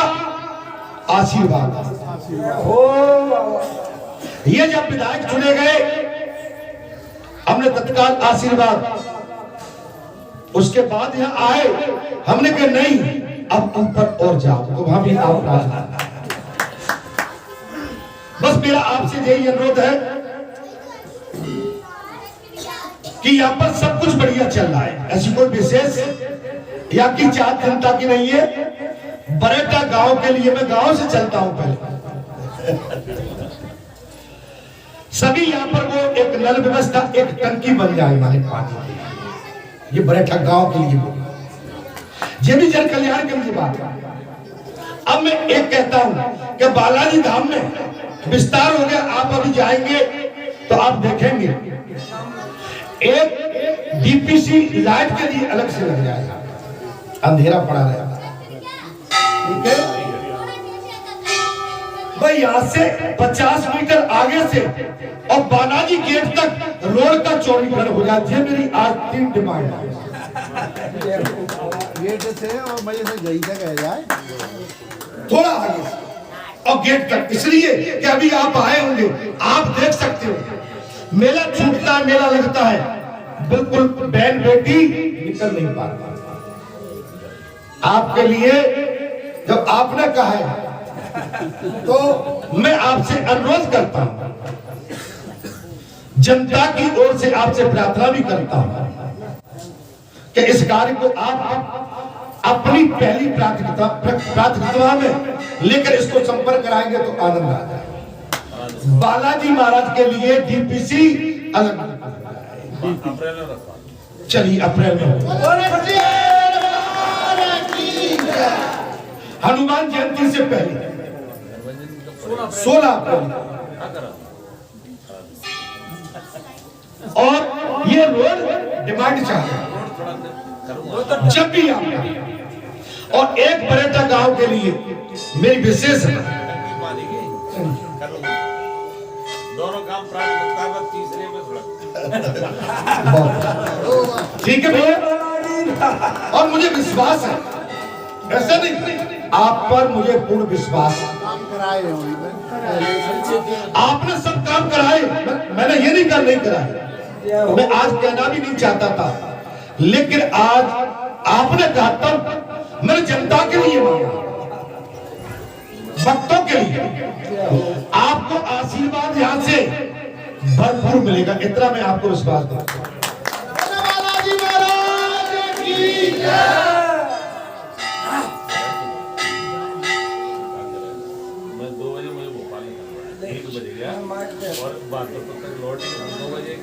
आशीर्वाद। ये जब विधायक चुने गए हमने तत्काल आशीर्वाद, उसके बाद यहाँ आए हमने कहा नहीं अब ऊपर और जाओ, तो वहां भी आप राज। बस मेरा आपसे यही अनुरोध है कि यहाँ पर सब कुछ बढ़िया चल रहा है, ऐसी कोई विशेष यहाँ की चाहत जनता की नहीं है। बरेटा गांव के लिए मैं गांव से चलता हूं पहले सभी यहाँ पर वो एक नल व्यवस्था, एक टंकी बन जाए हमारे पानी की। ये बरेटा गांव के लिए बोला, ये भी जन कल्याण के लिए बात। अब मैं एक कहता हूं कि बालाजी धाम में विस्तार हो गया, आप अभी जाएंगे तो आप देखेंगे एक डीपीसी लाइट के लिए अलग से लग जाएगा, अंधेरा पड़ा रहेगा। ठीक है भाई, यहां से 50 मीटर आगे से और बालाजी गेट तक रोड का चौड़ीकरण हो जाए। ये मेरी आज 3 डिमांड है। गेट से और मजे से गई तक है जाए थोड़ा आगे से और गेट तक, इसलिए कि अभी आप आए होंगे, आप देख सकते हो मेला छूटता है, मेला लगता है, बिल्कुल बहन बेटी निकल नहीं पाता। आपके लिए जब आपने कहा है तो मैं आपसे अनुरोध करता हूं, जनता की ओर से आपसे प्रार्थना भी करता हूं कि इस कार्य को आप अपनी पहली प्राथमिकता में लेकर इसको संपर्क कराएंगे तो आनंद आ जाए। बालाजी महाराज के लिए डीपीसी अलग, चलिए अप्रैल में हनुमान जयंती से पहले 16 अप्रैल, और ये रोड डिमांड चाहिए जब भी आप, और एक बरेटा गांव के लिए मेरी विशेष दोनों काम प्राथमिकता में, तीसरे में ठीक है भैया, और मुझे विश्वास है, ऐसा नहीं आप पर मुझे पूर्ण विश्वास है। काम कराए आपने सब काम कराए, मैंने ये नहीं कर नहीं कराए, मैं आज कहना भी नहीं चाहता था, लेकिन आज आपने कहा तब मैंने जनता के लिए मांगा, भक्तों के लिए। आपको आशीर्वाद यहां से भरपूर मिलेगा, इतना मैं आपको विश्वास देता हूं। बालाजी महाराज की जय।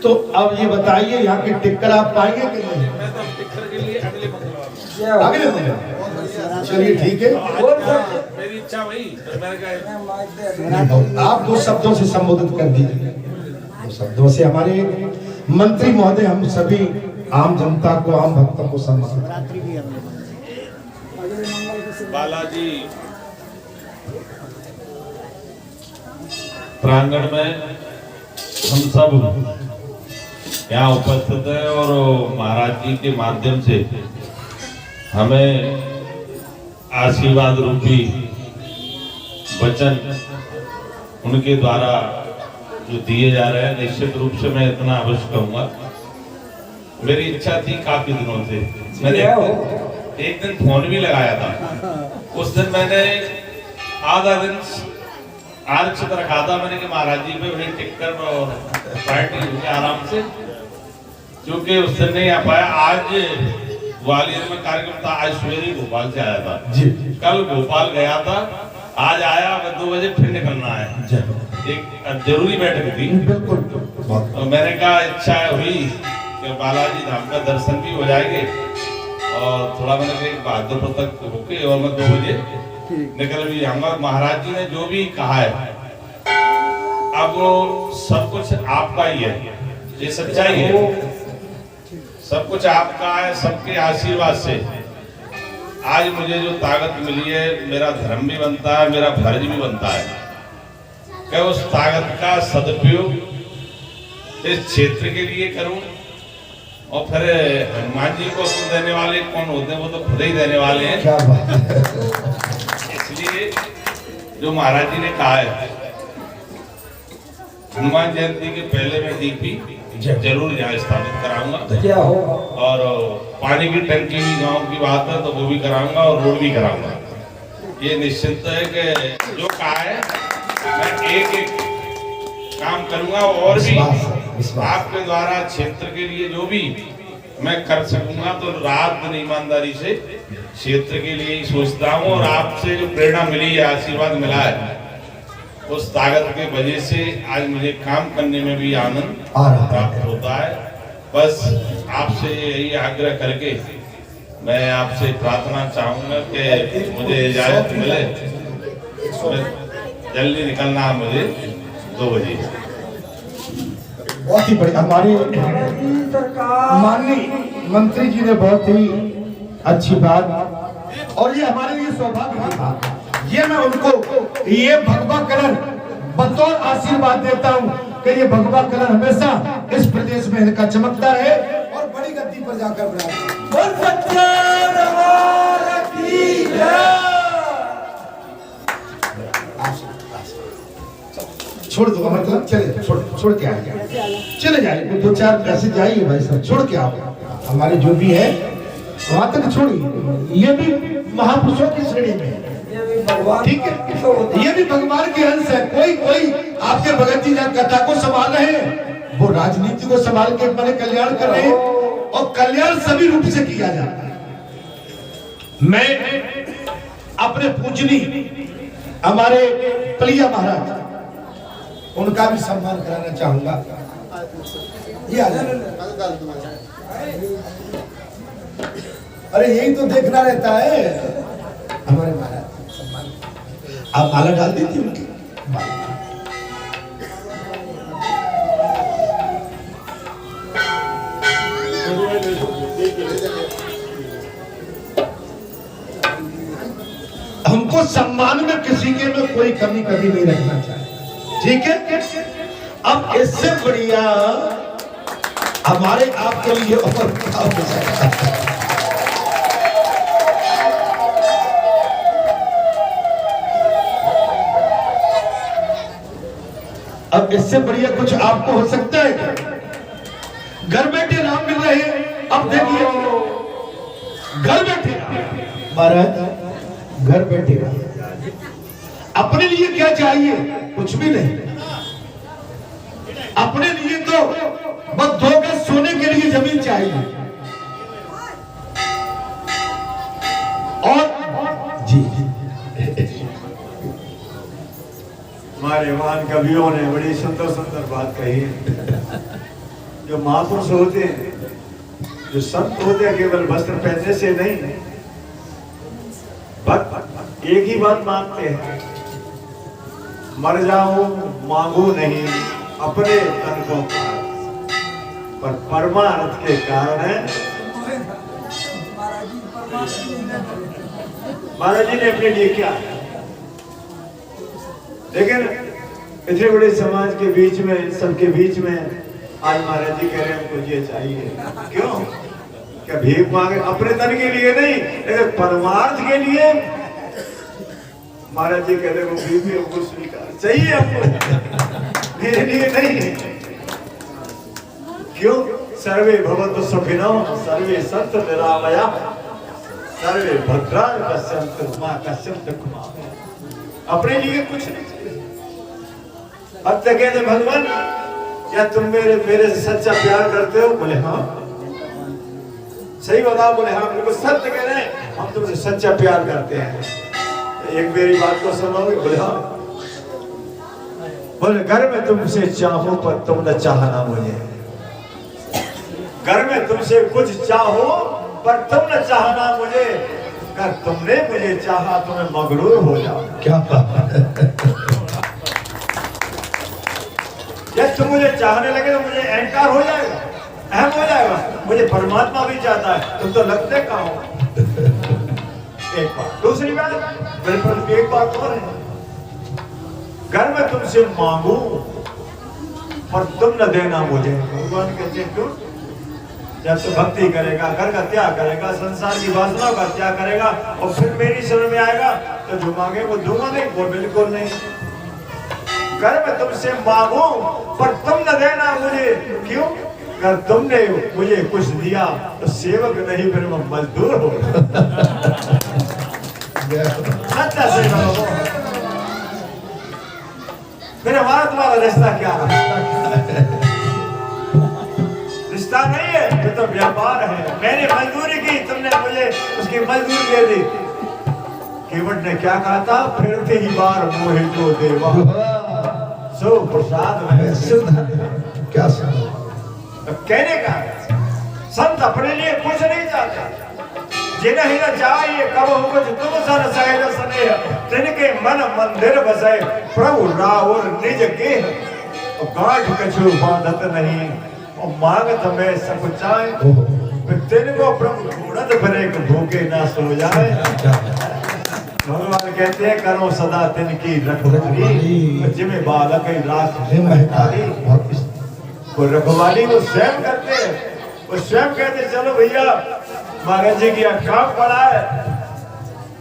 तो अब ये बताइए यहाँ के टिक्कर आप पाएंगे कि नहीं? मैं तो टिक्कर के लिए अगले मंगलवार, अगले मंगलवार, चलिए ठीक है। मेरी इच्छा वही, तो मैंने कहा आप 2 शब्दों से संबोधित कर दीजिए, 2 शब्दों से हमारे मंत्री महोदय हम सभी आम जनता को, आम भक्तों को संबोधित। बालाजी प्रांगण में हम सब यहाँ उपस्थित है और महाराज जी के माध्यम से हमें आशीर्वाद रूपी वचन उनके द्वारा जो दिए जा रहे हैं, निश्चित रूप से मैं इतना अवश्य कहूंगा। मेरी इच्छा थी काफी दिनों से, मैंने एक दिन फोन भी लगाया था, उस दिन मैंने आधा दिन आरक्षित रखा था, मैंने कि महाराज जी पे उन्हें टिककर और पार्टी आराम से, क्योंकि उस दिन नहीं आ पाया। आज ग्वालियर में कार्यक्रम था, आज सवेरे भोपाल से आया था जी, कल भोपाल गया था, आज आया, 2 बजे फिर निकलना है। एक जरूरी बैठक थी, बिल्कुल। तो मैंने कहा इच्छा हुई कि बालाजी धाम का दर्शन भी हो जाएंगे और थोड़ा मैंने कहा बहादुरपुर तक रुके और मैं 2 बजे निकल भी जाऊंगा। महाराज जी ने जो भी कहा है अब वो सब कुछ आपका ही है, ये सच्चाई है, सब कुछ आपका है, सबके आशीर्वाद से आज मुझे जो ताकत मिली है, मेरा धर्म भी बनता है, मेरा फर्ज भी बनता है कि उस ताकत का सदुपयोग इस क्षेत्र के लिए करूं। और फिर हनुमान जी को देने वाले कौन होते हैं, वो तो खुद ही देने वाले हैं। क्या बात है। इसलिए जो महाराज जी ने कहा है हनुमान जयंती के पहले मैं डीपी जरूर यहाँ स्थापित कराऊंगा क्या हो और पानी की टंकी भी गांव की बात है तो वो भी कराऊंगा और रोड भी कराऊंगा। ये निश्चित है कि जो कहा है मैं एक काम करूंगा और भी आपके द्वारा क्षेत्र के लिए जो भी मैं कर सकूंगा तो रात दिन ईमानदारी से क्षेत्र के लिए ही सोचता हूँ। और आपसे जो प्रेरणा मिली है, आशीर्वाद मिला है, उस ताकत के वजह से आज मुझे काम करने में भी आनंद प्राप्त होता है। बस आपसे यही आग्रह करके मैं आपसे प्रार्थना चाहूंगा कि मुझे इजाजत मिले, जल्दी निकलना है मुझे 2 बजे। बहुत ही बढ़िया। हमारे माननीय मंत्री जी ने बहुत ही अच्छी बात, और ये हमारे लिए सौभाग्य की बात है। ये मैं उनको ये भगवा कलर बतौर आशीर्वाद देता हूँ कि ये भगवा कलर हमेशा इस प्रदेश में इनका चमकता रहे और बड़ी गद्दी पर जाकर छोड़ दो, मतलब चले छोड़ के आइए, चले जाइए, 2-4 पैसे जाइए भाई साहब, छोड़ के आओ। हमारे जो भी है वहां तक छोड़िए, ये भी महापुरुषों की श्रेणी में है, ठीक है, ये भी भगवान के अंश है। कोई आपके भगत जी जब कथा को संभाल रहे हैं, वो राजनीति को संभाल के अपने कल्याण कर रहे हैं, और कल्याण सभी रूप से किया जाता है। मैं अपने पूजनी हमारे पलिया महाराज, उनका भी सम्मान कराना चाहूंगा। ये आ अरे यही तो देखना रहता है हमारे महाराज, सम्मान। आप माला डाल दीजिए उनकी। हमको सम्मान में किसी के में कोई कमी कभी नहीं रखना चाहिए, ठीक है। अब इससे बढ़िया हमारे आपके लिए और क्या हो सकता है। अब इससे बढ़िया कुछ आपको हो सकता है क्या? घर बैठे राम मिल रहे हैं। अब देखिए, घर बैठे महाराज, घर बैठे अपने लिए क्या चाहिए? कुछ भी नहीं। अपने लिए तो बस 2 गज सोने के लिए जमीन चाहिए। और जी हमारे महान कवियों ने बड़ी सुंदर बात कही है। जो महापुरुष होते हैं, जो संत होते हैं, केवल वस्त्र पहनने से नहीं, बस एक ही बात मांगते हैं, मर जाऊं मांगू नहीं अपने तन को, पर परमार्थ के कारण है। महाराज जी ने अपने लिए क्या, लेकिन इतने बड़े समाज के बीच में, सबके बीच में आज महाराज जी कह रहे हैं हमको ये चाहिए। क्यों? क्या भीख मांगे? अपने तन के लिए नहीं, लेकिन परमार्थ के लिए। महाराज जी कह रहे वो भीख भी हमको स्वीकार चाहिए, हमको, मेरे लिए नहीं। क्यों? सर्वे भवन्तु सुखिनः सर्वे सन्तु निरामयाः सर्वे भद्राणि पश्यन्तु मा कश्चित् दुःखम्। अपने लिए कुछ नहीं। अब तक कहते भगवान, क्या तुम मेरे से सच्चा प्यार करते हो? बोले हाँ। सही बताओ? बोले हाँ। बिल्कुल सत्य कह रहे हैं, हम तुमसे सच्चा प्यार करते हैं। एक मेरी बात को सुनोगे? बोले हाँ। बोले घर में तुमसे चाहूं पर तुम न चाहना मुझे, घर में तुमसे कुछ चाहो पर तुम न चाहना मुझे, कर तुमने मुझे चाहा तो मैं मगरूर हो जाऊं। क्या बात है। जब तुम मुझे चाहने लगे तो मुझे अहंकार हो जाएगा, अहम हो जाएगा। मुझे परमात्मा भी चाहता है, तुम तो लगते कहाँ हो। एक बात। दूसरी बात, बिल्कुल एक बात और है, घर में तुमसे मांगू पर तुम न देना मुझे। भगवान कहते क्यों? जब तो भक्ति करेगा, घर का त्याग करेगा, संसार की वासनाओं का त्याग करेगा और फिर मेरी शरण में आएगा तो जो मांगे वो दूंगा नहीं, वो बिल्कुल नहीं। घर में तुमसे मांगू पर तुम न देना मुझे, क्यों? अगर तुमने मुझे कुछ दिया तो सेवक नहीं फिर मैं मजदूर हो। सच्चा सेवक हो। फिर हमारा तुम्हारा रिश्ता क्या है? रिश्ता नहीं है, ये तो व्यापार है। मैंने मजदूरी की, तुमने मुझे उसकी मजदूरी दे दी। केवट ने क्या कहा था? फिरते ही बार मोहे को देवा सो प्रसाद में। क्या सुना? तो कहने का संत अपने लिए कुछ नहीं चाहते। जिन्हें ही न चाहिए कबो कुछ तुम सन सहज स्नेह, तिनके मन मंदिर बसे प्रभु रावण निज के। गांठ कछु बांधत नहीं और मांगत में सब चाहे, तिनको प्रभु ढूंढत फिरे भूखे ना सो जाए। भगवान कहते हैं करो सदा तिनकी रखवाली, जिम्मे बालक राख वो रखवाली वो स्वयं करते हैं। वो स्वयं कहते चलो भैया महाराज जी की काम पड़ा है,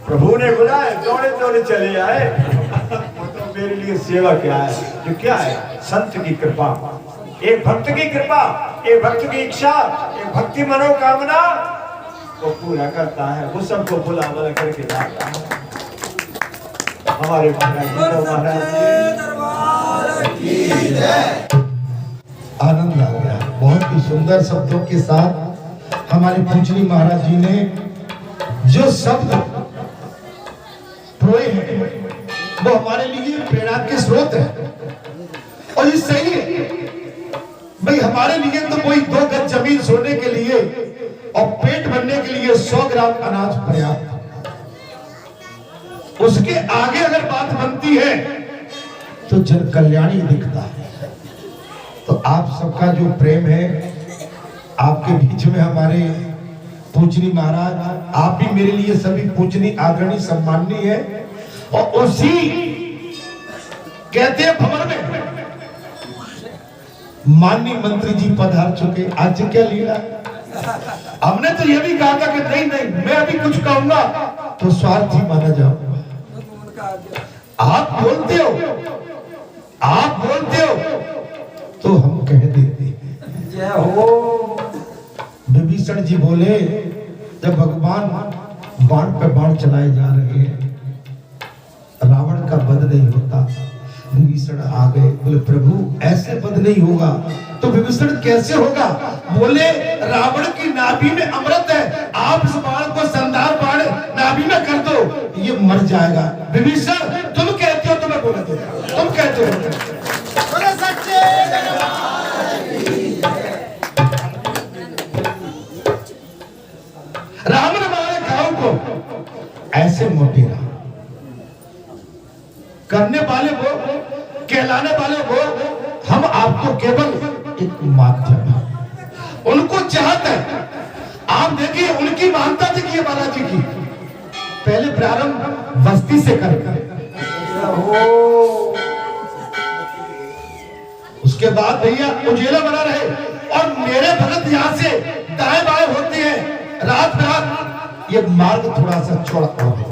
प्रभु ने बुलाए, दौड़े दौड़े चले आए। तो मेरे लिए सेवा क्या है? जो क्या है? संत की कृपा, एक भक्त की कृपा, एक भक्त की इच्छा, एक भक्ति मनोकामना वो पूरा करता है। वो सबको बुला बुला करके लाता है। हमारे महाराज आनंद आ गया। बहुत ही सुंदर शब्दों के साथ हमारे पूजनी महाराज जी ने जो शब्द प्रोए हैं वो हमारे लिए प्रेरणा के स्रोत है। और ये सही है भाई, हमारे लिए तो कोई 2 गज जमीन सोने के लिए और पेट भरने के लिए 100 ग्राम अनाज पर्याप्त। उसके आगे अगर बात बनती है तो जन कल्याणी दिखता है। तो आप सबका जो प्रेम है, आपके बीच में हमारे पूजनी महाराज, आप भी मेरे लिए सभी पूजनी आदरणीय सम्माननीय है। और उसी कहते हैं भवन में माननीय मंत्री जी पधार चुके। आज क्या लीला, हमने तो ये भी कहा था कि नहीं नहीं मैं अभी कुछ कहूंगा तो स्वार्थी माना जाऊंगा। आप बोलते हो, आप बोलते हो तो हम कह देते हैं। जय हो। विभीषण जी बोले जब भगवान बाण पे बाण चलाए जा रहे हैं, रावण का वध नहीं होता। विभीषण आ गए, बोले प्रभु ऐसे वध नहीं होगा। तो विभीषण कैसे होगा? बोले रावण की नाभि में अमृत है, आप इस बाण को संधार बाण नाभि में कर दो, ये मर जाएगा। विभीषण तुम कहते हो तो मैं बोला देता, तुम कहते हो रावण मारे गांव को ऐसे मोटेरा करने वाले वो, कहलाने वाले वो, हम आपको केवल एक माध्यम है। उनको चाहते हैं, आप देखिए उनकी मानता देखिए बालाजी की। पहले प्रारंभ बस्ती से करेगा, उसके बाद भैया उजेला बना रहे और मेरे भगत यहाँ से दाएं बाएं होते हैं रात रात। ये मार्ग थोड़ा सा चौड़ा हो।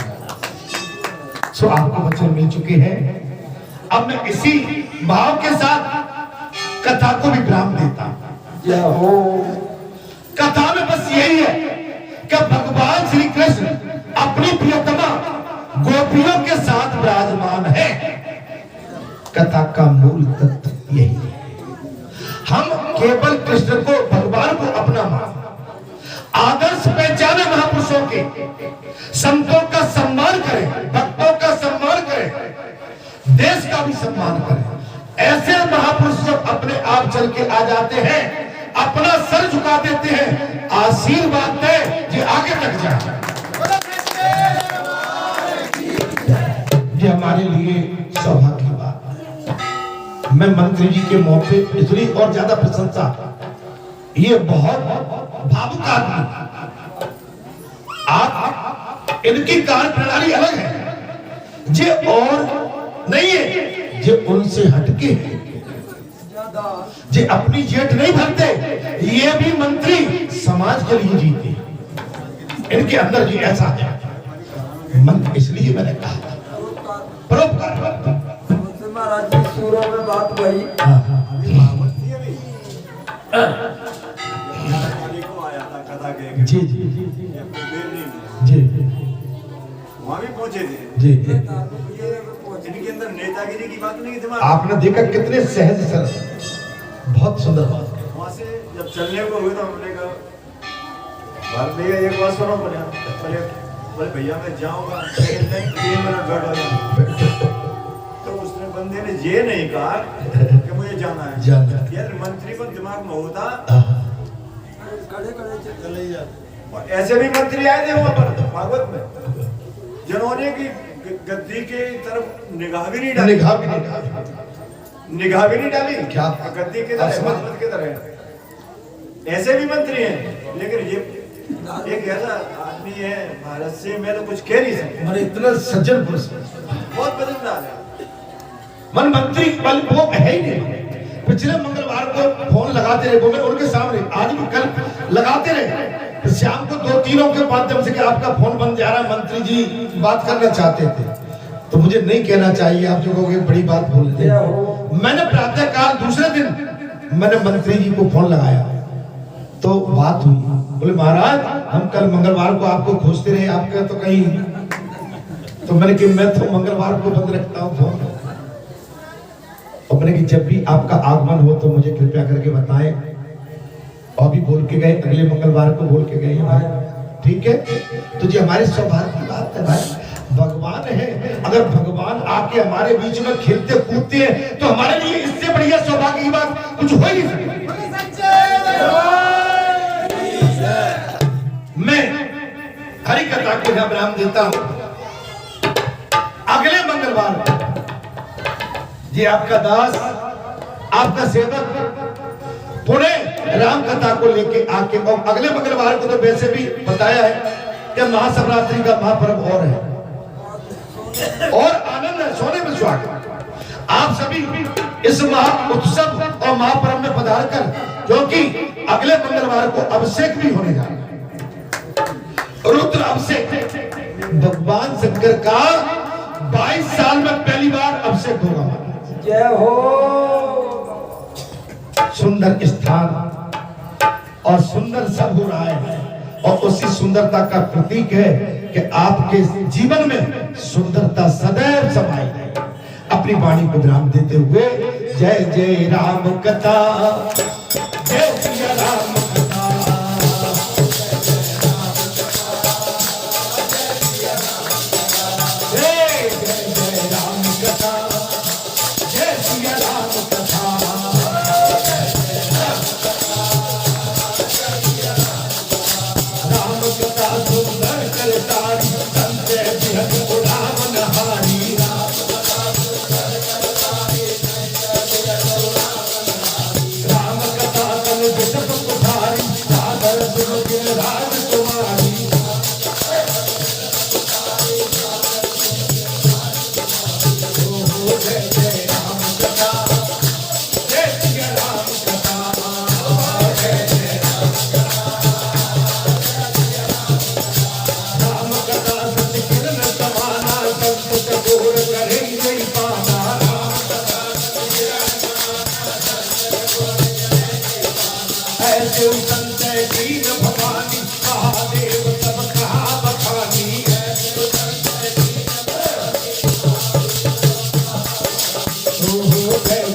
सो आपको वचन मिल चुके हैं। अब मैं इसी भाव के साथ कथा को भी विराम देता हूं। जय हो। कथा में बस यही है कि भगवान श्री कृष्ण अपनी प्रियतमा गोपियों के साथ विराजमान है। कथा का मूल तत्व यही है। हम केवल कृष्ण को, भगवान को अपना मान, आदर्श पहचाने महापुरुषों के, संतों का सम्मान करें, भक्तों का सम्मान करें, देश का भी सम्मान करें। ऐसे महापुरुष जब अपने आप चल के आ जाते हैं अपना सर झुका देते हैं, आशीर्वाद दे ये आगे तक जाए। ये हमारे लिए सौभाग्य की बात। मैं मंत्री जी के मुंह पे इतनी और ज्यादा प्रशंसा, ये बहुत भावुक आदमी, आप इनकी कार्यप्रणाली अलग है, जे और नहीं है, जे उनसे हटके है, जे अपनी जेठ नहीं भरते, ये भी मंत्री समाज के लिए जीते, इनके अंदर जी ऐसा है मन। इसलिए मैंने कहा परोपकार महाराज जी सूरों में बात वही जी जी जी वहाँ भी पहुंचे थे जी। इनके अंदर नेतागिरी की बात नहीं थी। आपने देखा कितने सहज सरल, बहुत सुंदर बात। वहाँ से जब चलने को हुए तो हमने कहा भारत भैया एक बात सुनो, बोले भैया मैं जाऊंगा, लेकिन नहीं 3 मिनट बैठ हो जाऊंगा। तो उसने बंदे ने ये नहीं कहा कि मुझे जाना है, यार मंत्री को दिमाग में होता खड़े और ऐसे भी मंत्री आए थे वहां पर भागवत में, जिन्होंने की गद्दी के तरफ निगाह भी नहीं डाली, निगाह भी नहीं डाली, क्या गद्दी के तरफ, भागवत के तरफ। ऐसे भी मंत्री हैं, लेकिन ये एक ऐसा आदमी है भारत से, मैं तो कुछ कह नहीं सकता। मैंने इतना सज्जन पुरुष, बहुत वजनदार है। मन मंत्री बल वो है ही नहीं। पिछले मंगलवार को फोन लगाते रहे, वो उनके सामने आज भी कल लगाते रहे, शाम को 2-3 के माध्यम से कि आपका फोन बंद जा रहा है, मंत्री जी बात करना चाहते थे। तो मुझे नहीं कहना चाहिए, आप जो कहोगे बड़ी बात बोलते हैं। मैंने प्रातः काल दूसरे दिन मैंने मंत्री जी को फोन लगाया, तो बात हुई, बोले महाराज हम कल मंगलवार को आपको खोजते रहे, आपका तो कहीं, तो मैंने कि मैं तो मंगलवार को बंद रखता हूँ फोन। और मैंने कि जब भी आपका आगमन हो तो मुझे कृपया करके बताएं। और भी बोल के गए, अगले मंगलवार को बोल के गए भाई, ठीक है। तो जी हमारे सौभाग्य की बात है भाई, भगवान है, अगर भगवान आके हमारे बीच में खेलते कूदते हैं तो हमारे लिए इससे बढ़िया सौभाग्य की बात कुछ हो ही नहीं सकती। मैं हरि कथा के नाम नाम देता हूं, अगले मंगलवार जी आपका दास, आपका सेवक पुणे राम कथा को लेके आके, और अगले मंगलवार को तो वैसे भी बताया है कि महाशिवरात्रि का महापर्व और है, और आनंद है, सोने में स्वागत। आप सभी इस महा उत्सव और महापर्व में पधार कर, क्योंकि अगले मंगलवार को अभिषेक भी होने जा रहा है, रुद्र अभिषेक। भगवान शंकर का 22 साल में पहली बार अभिषेक होगा। जय हो। सुंदर स्थान और सुंदर सब हो रहा है, और उसी सुंदरता का प्रतीक है कि आपके जीवन में सुंदरता सदैव समाई है। अपनी वाणी को विराम देते हुए जय जय राम कथा, जय जय राम कथा, जय जय राम कथा, जय जय राम कथा, राम कथा सुंदर करतारी, संते बिहत उड़ावन हारी। राम कथा तन बिशप पुठारी, सागर सुन के राजकुमारी। जय जय राम कथा, जय जय राम कथा, जय जय राम कथा। सत्य किरण समाना, संत चकोर करे नहीं पाना। ऐसे संत दीन भवानी, महादेव सब कहा बखानी। जय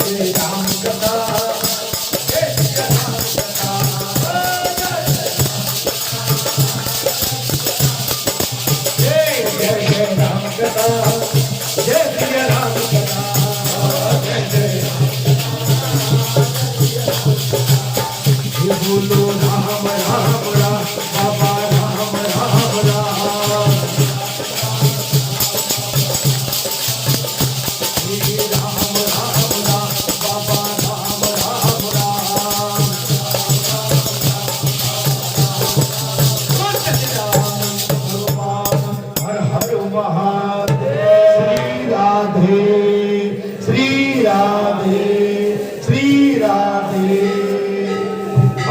जय राम कथा, जय जय राम कथा, जय जय राम कथा, जय जय राम कथा, जय जय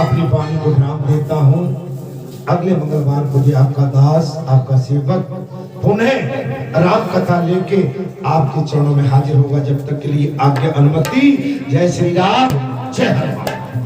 अपनी वाणी को विराम देता हूँ। अगले मंगलवार को भी आपका दास, आपका सेवक पुनः राम कथा लेके आपके चरणों में हाजिर होगा। जब तक के लिए आज्ञा अनुमति। जय श्री राम, जय हनुमान।